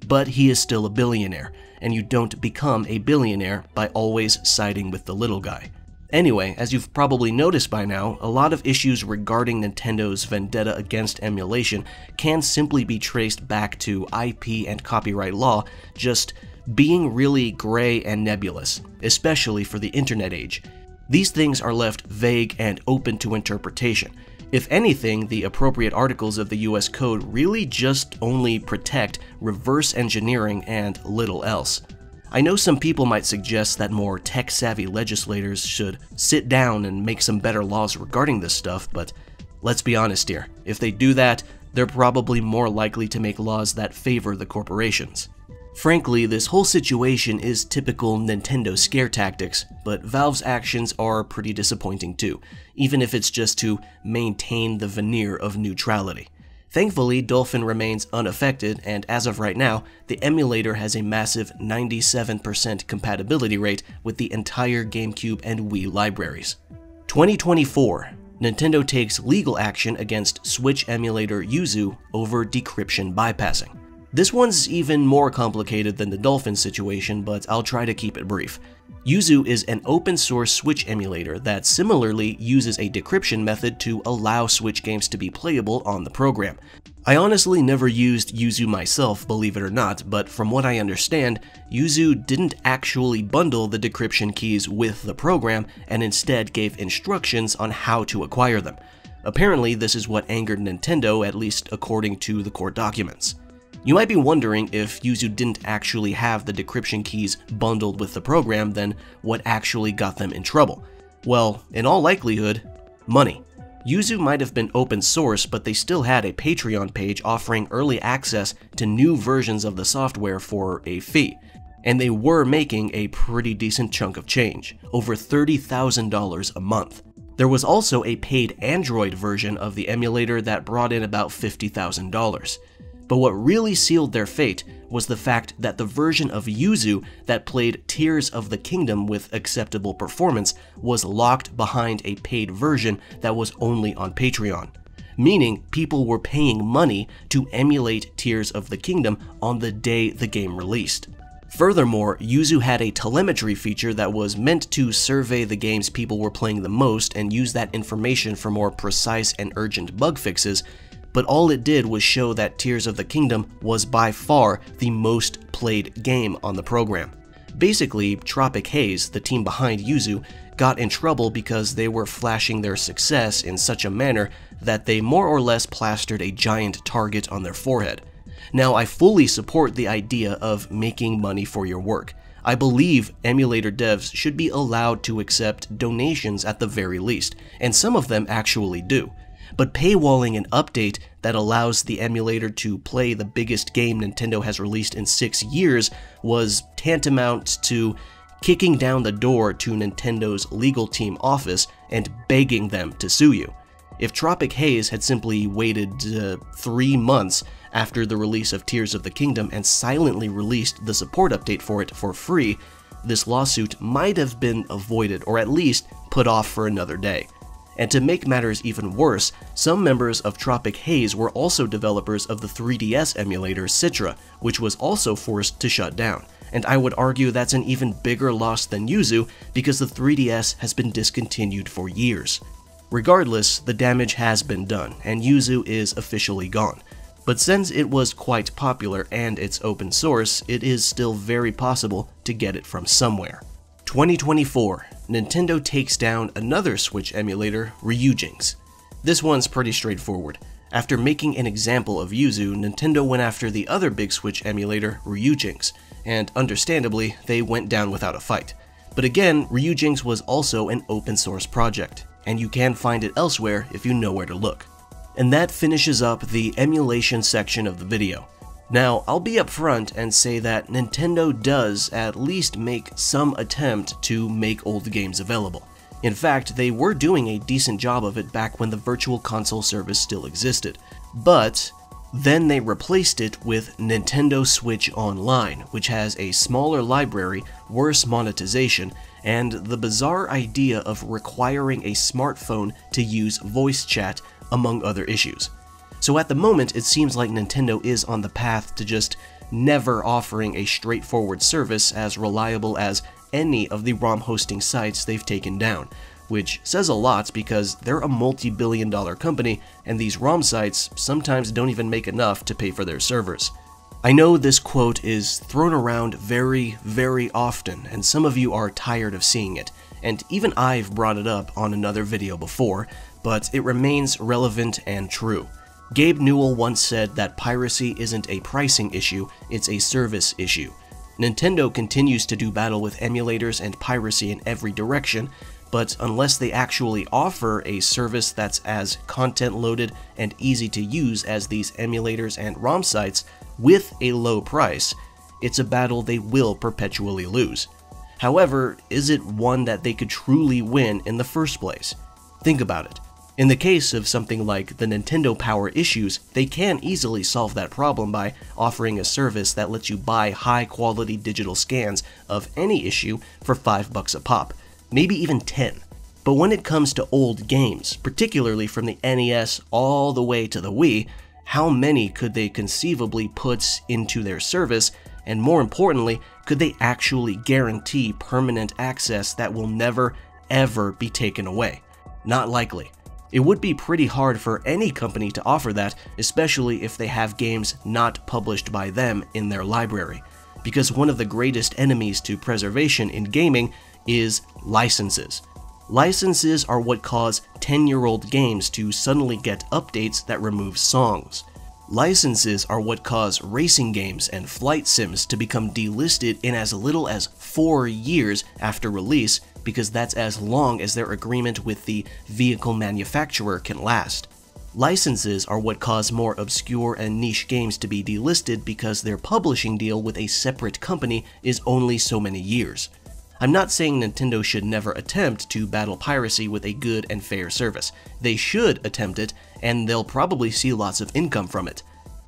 but he is still a billionaire, and you don't become a billionaire by always siding with the little guy. Anyway, as you've probably noticed by now, a lot of issues regarding Nintendo's vendetta against emulation can simply be traced back to IP and copyright law just being really gray and nebulous, especially for the internet age. These things are left vague and open to interpretation. If anything, the appropriate articles of the US Code really just only protect reverse engineering and little else. I know some people might suggest that more tech-savvy legislators should sit down and make some better laws regarding this stuff, but let's be honest here, if they do that, they're probably more likely to make laws that favor the corporations. Frankly, this whole situation is typical Nintendo scare tactics, but Valve's actions are pretty disappointing too, even if it's just to maintain the veneer of neutrality. Thankfully, Dolphin remains unaffected, and as of right now, the emulator has a massive 97% compatibility rate with the entire GameCube and Wii libraries. 2024, Nintendo takes legal action against Switch emulator Yuzu over decryption bypassing. This one's even more complicated than the Dolphin situation, but I'll try to keep it brief. Yuzu is an open-source Switch emulator that similarly uses a decryption method to allow Switch games to be playable on the program. I honestly never used Yuzu myself, believe it or not, but from what I understand, Yuzu didn't actually bundle the decryption keys with the program and instead gave instructions on how to acquire them. Apparently, this is what angered Nintendo, at least according to the court documents. You might be wondering if Yuzu didn't actually have the decryption keys bundled with the program, then what actually got them in trouble? Well, in all likelihood, money. Yuzu might have been open source, but they still had a Patreon page offering early access to new versions of the software for a fee. And they were making a pretty decent chunk of change, over $30,000 a month. There was also a paid Android version of the emulator that brought in about $50,000. But what really sealed their fate was the fact that the version of Yuzu that played Tears of the Kingdom with acceptable performance was locked behind a paid version that was only on Patreon, meaning people were paying money to emulate Tears of the Kingdom on the day the game released. Furthermore, Yuzu had a telemetry feature that was meant to survey the games people were playing the most and use that information for more precise and urgent bug fixes, but all it did was show that Tears of the Kingdom was by far the most played game on the program. Basically, Tropic Haze, the team behind Yuzu, got in trouble because they were flashing their success in such a manner that they more or less plastered a giant target on their forehead. Now, I fully support the idea of making money for your work. I believe emulator devs should be allowed to accept donations at the very least, and some of them actually do. But paywalling an update that allows the emulator to play the biggest game Nintendo has released in 6 years was tantamount to kicking down the door to Nintendo's legal team office and begging them to sue you. If Tropic Haze had simply waited 3 months after the release of Tears of the Kingdom and silently released the support update for it for free, this lawsuit might have been avoided or at least put off for another day. And to make matters even worse, some members of Tropic Haze were also developers of the 3DS emulator Citra, which was also forced to shut down. And I would argue that's an even bigger loss than Yuzu because the 3DS has been discontinued for years. Regardless, the damage has been done, and Yuzu is officially gone. But since it was quite popular and it's open source, it is still very possible to get it from somewhere. 2024, Nintendo takes down another Switch emulator, Remakes. This one's pretty straightforward. After making an example of Yuzu, Nintendo went after the other big Switch emulator, Remakes, and understandably, they went down without a fight. But again, Ryujinx was also an open source project, and you can find it elsewhere if you know where to look. And that finishes up the emulation section of the video. Now, I'll be upfront and say that Nintendo does at least make some attempt to make old games available. In fact, they were doing a decent job of it back when the Virtual Console service still existed. But then they replaced it with Nintendo Switch Online, which has a smaller library, worse monetization, and the bizarre idea of requiring a smartphone to use voice chat, among other issues. So at the moment, it seems like Nintendo is on the path to just never offering a straightforward service as reliable as any of the ROM hosting sites they've taken down, which says a lot because they're a multi-billion-dollar company and these ROM sites sometimes don't even make enough to pay for their servers. I know this quote is thrown around very, very often, and some of you are tired of seeing it, and even I've brought it up on another video before, but it remains relevant and true. Gabe Newell once said that piracy isn't a pricing issue, it's a service issue. Nintendo continues to do battle with emulators and piracy in every direction, but unless they actually offer a service that's as content-loaded and easy to use as these emulators and ROM sites with a low price, it's a battle they will perpetually lose. However, is it one that they could truly win in the first place? Think about it. In the case of something like the Nintendo Power issues, they can easily solve that problem by offering a service that lets you buy high-quality digital scans of any issue for $5 a pop, maybe even 10. But when it comes to old games, particularly from the NES all the way to the Wii, how many could they conceivably put into their service, and more importantly, could they actually guarantee permanent access that will never, ever be taken away? Not likely. It would be pretty hard for any company to offer that, especially if they have games not published by them in their library, because one of the greatest enemies to preservation in gaming is licenses. Licenses are what cause 10-year-old games to suddenly get updates that remove songs. Licenses are what cause racing games and flight sims to become delisted in as little as 4 years after release, because that's as long as their agreement with the vehicle manufacturer can last. Licenses are what cause more obscure and niche games to be delisted because their publishing deal with a separate company is only so many years. I'm not saying Nintendo should never attempt to battle piracy with a good and fair service. They should attempt it, and they'll probably see lots of income from it.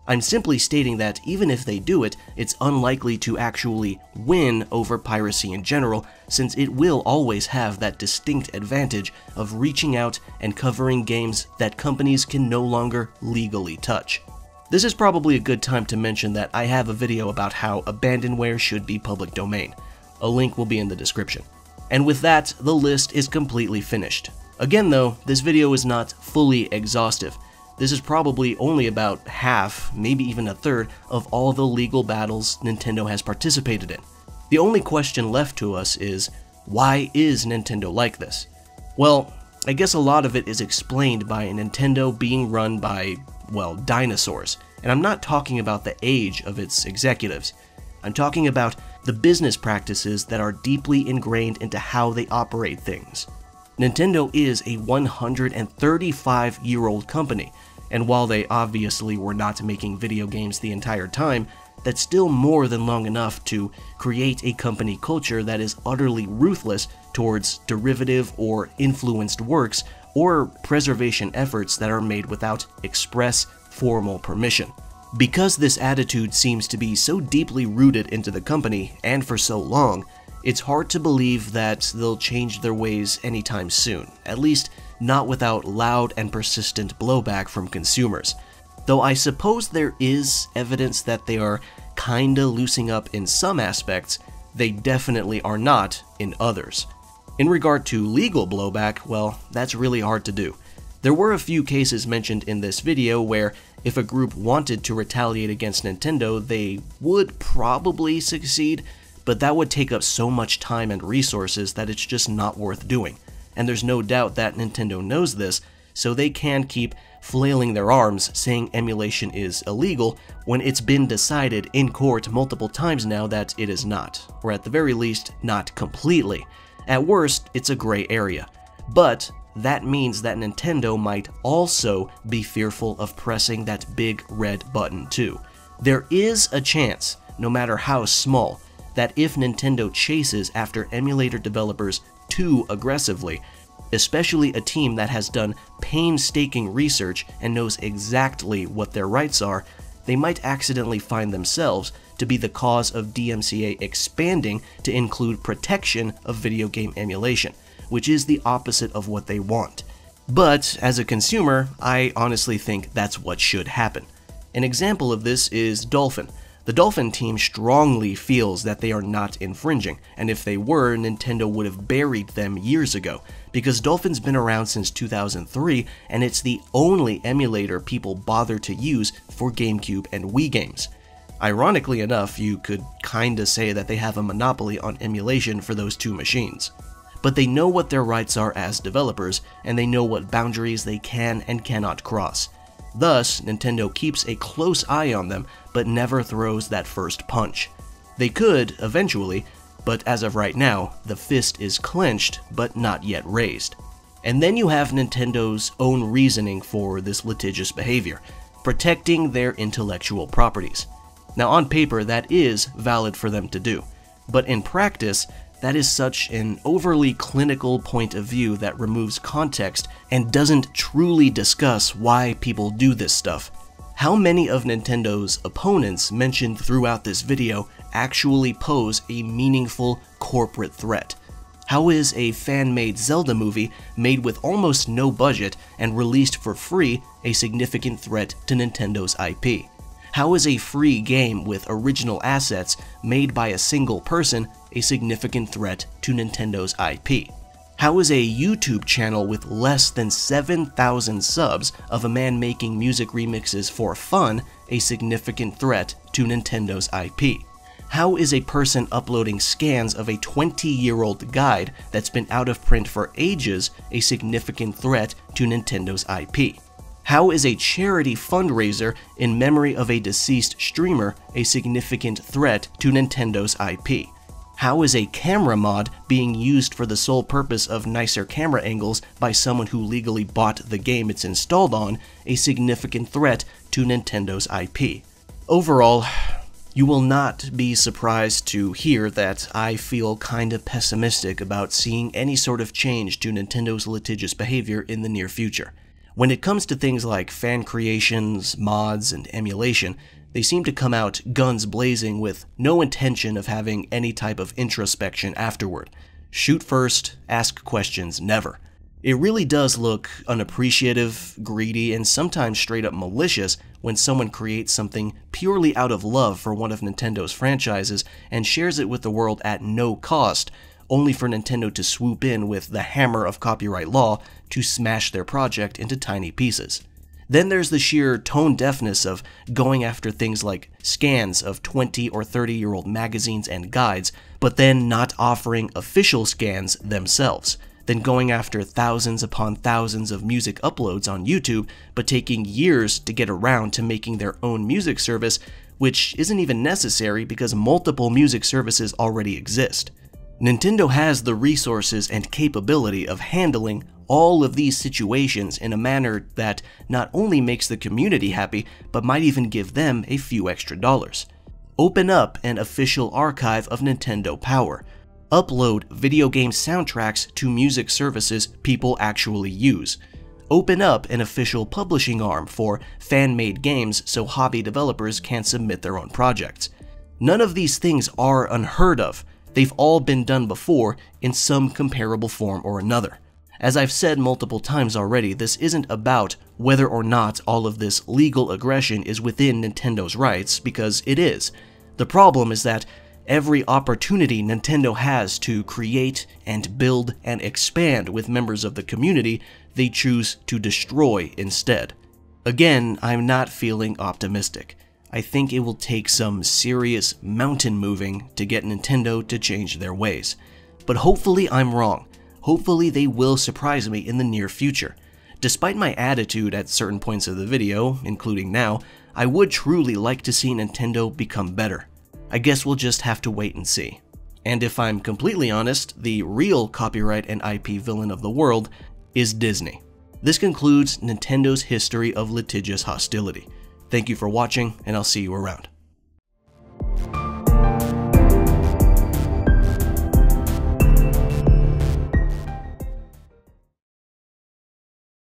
I'm simply stating that even if they do it, it's unlikely to actually win over piracy in general, since it will always have that distinct advantage of reaching out and covering games that companies can no longer legally touch. This is probably a good time to mention that I have a video about how Abandonware should be public domain. A link will be in the description. And with that, the list is completely finished. Again though, this video is not fully exhaustive. This is probably only about half, maybe even a third, of all the legal battles Nintendo has participated in. The only question left to us is, why is Nintendo like this? Well, I guess a lot of it is explained by Nintendo being run by, well, dinosaurs. And I'm not talking about the age of its executives. I'm talking about the business practices that are deeply ingrained into how they operate things. Nintendo is a 135-year-old company, and while they obviously were not making video games the entire time, that's still more than long enough to create a company culture that is utterly ruthless towards derivative or influenced works or preservation efforts that are made without express, formal permission. Because this attitude seems to be so deeply rooted into the company, and for so long, it's hard to believe that they'll change their ways anytime soon, at least not without loud and persistent blowback from consumers. Though I suppose there is evidence that they are kinda loosening up in some aspects, they definitely are not in others. In regard to legal blowback, well, that's really hard to do. There were a few cases mentioned in this video where if a group wanted to retaliate against Nintendo, they would probably succeed, but that would take up so much time and resources that it's just not worth doing. And there's no doubt that Nintendo knows this, so they can keep flailing their arms saying emulation is illegal when it's been decided in court multiple times now that it is not, or at the very least, not completely. At worst, it's a gray area. But that means that Nintendo might also be fearful of pressing that big red button too. There is a chance, no matter how small, that if Nintendo chases after emulator developers too aggressively, especially a team that has done painstaking research and knows exactly what their rights are, they might accidentally find themselves to be the cause of DMCA expanding to include protection of video game emulation, which is the opposite of what they want. But as a consumer, I honestly think that's what should happen. An example of this is Dolphin. The Dolphin team strongly feels that they are not infringing, and if they were, Nintendo would have buried them years ago, because Dolphin's been around since 2003, and it's the only emulator people bother to use for GameCube and Wii games. Ironically enough, you could kinda say that they have a monopoly on emulation for those two machines. But they know what their rights are as developers, and they know what boundaries they can and cannot cross. Thus, Nintendo keeps a close eye on them, but never throws that first punch. They could, eventually, but as of right now, the fist is clenched, but not yet raised. And then you have Nintendo's own reasoning for this litigious behavior, protecting their intellectual properties. Now on paper, that is valid for them to do, but in practice, that is such an overly clinical point of view that removes context and doesn't truly discuss why people do this stuff. How many of Nintendo's opponents mentioned throughout this video actually pose a meaningful corporate threat? How is a fan-made Zelda movie made with almost no budget and released for free a significant threat to Nintendo's IP? How is a free game with original assets made by a single person a significant threat to Nintendo's IP? How is a YouTube channel with less than 7,000 subs of a man making music remixes for fun a significant threat to Nintendo's IP? How is a person uploading scans of a 20-year-old guide that's been out of print for ages a significant threat to Nintendo's IP? How is a charity fundraiser in memory of a deceased streamer a significant threat to Nintendo's IP? How is a camera mod being used for the sole purpose of nicer camera angles by someone who legally bought the game it's installed on a significant threat to Nintendo's IP? Overall, you will not be surprised to hear that I feel kinda pessimistic about seeing any sort of change to Nintendo's litigious behavior in the near future. When it comes to things like fan creations, mods, and emulation, they seem to come out guns blazing with no intention of having any type of introspection afterward. Shoot first, ask questions never. It really does look unappreciative, greedy, and sometimes straight up malicious when someone creates something purely out of love for one of Nintendo's franchises and shares it with the world at no cost, only for Nintendo to swoop in with the hammer of copyright law to smash their project into tiny pieces. Then there's the sheer tone deafness of going after things like scans of 20 or 30-year-old magazines and guides, but then not offering official scans themselves. Then going after thousands upon thousands of music uploads on YouTube, but taking years to get around to making their own music service, which isn't even necessary because multiple music services already exist. Nintendo has the resources and capability of handling all of these situations in a manner that not only makes the community happy, but might even give them a few extra dollars. Open up an official archive of Nintendo Power. Upload video game soundtracks to music services people actually use. Open up an official publishing arm for fan-made games so hobby developers can submit their own projects. None of these things are unheard of. They've all been done before in some comparable form or another. As I've said multiple times already, this isn't about whether or not all of this legal aggression is within Nintendo's rights, because it is. The problem is that every opportunity Nintendo has to create and build and expand with members of the community, they choose to destroy instead. Again, I'm not feeling optimistic. I think it will take some serious mountain moving to get Nintendo to change their ways. But hopefully I'm wrong. Hopefully they will surprise me in the near future. Despite my attitude at certain points of the video, including now, I would truly like to see Nintendo become better. I guess we'll just have to wait and see. And if I'm completely honest, the real copyright and IP villain of the world is Disney. This concludes Nintendo's history of litigious hostility. Thank you for watching, and I'll see you around.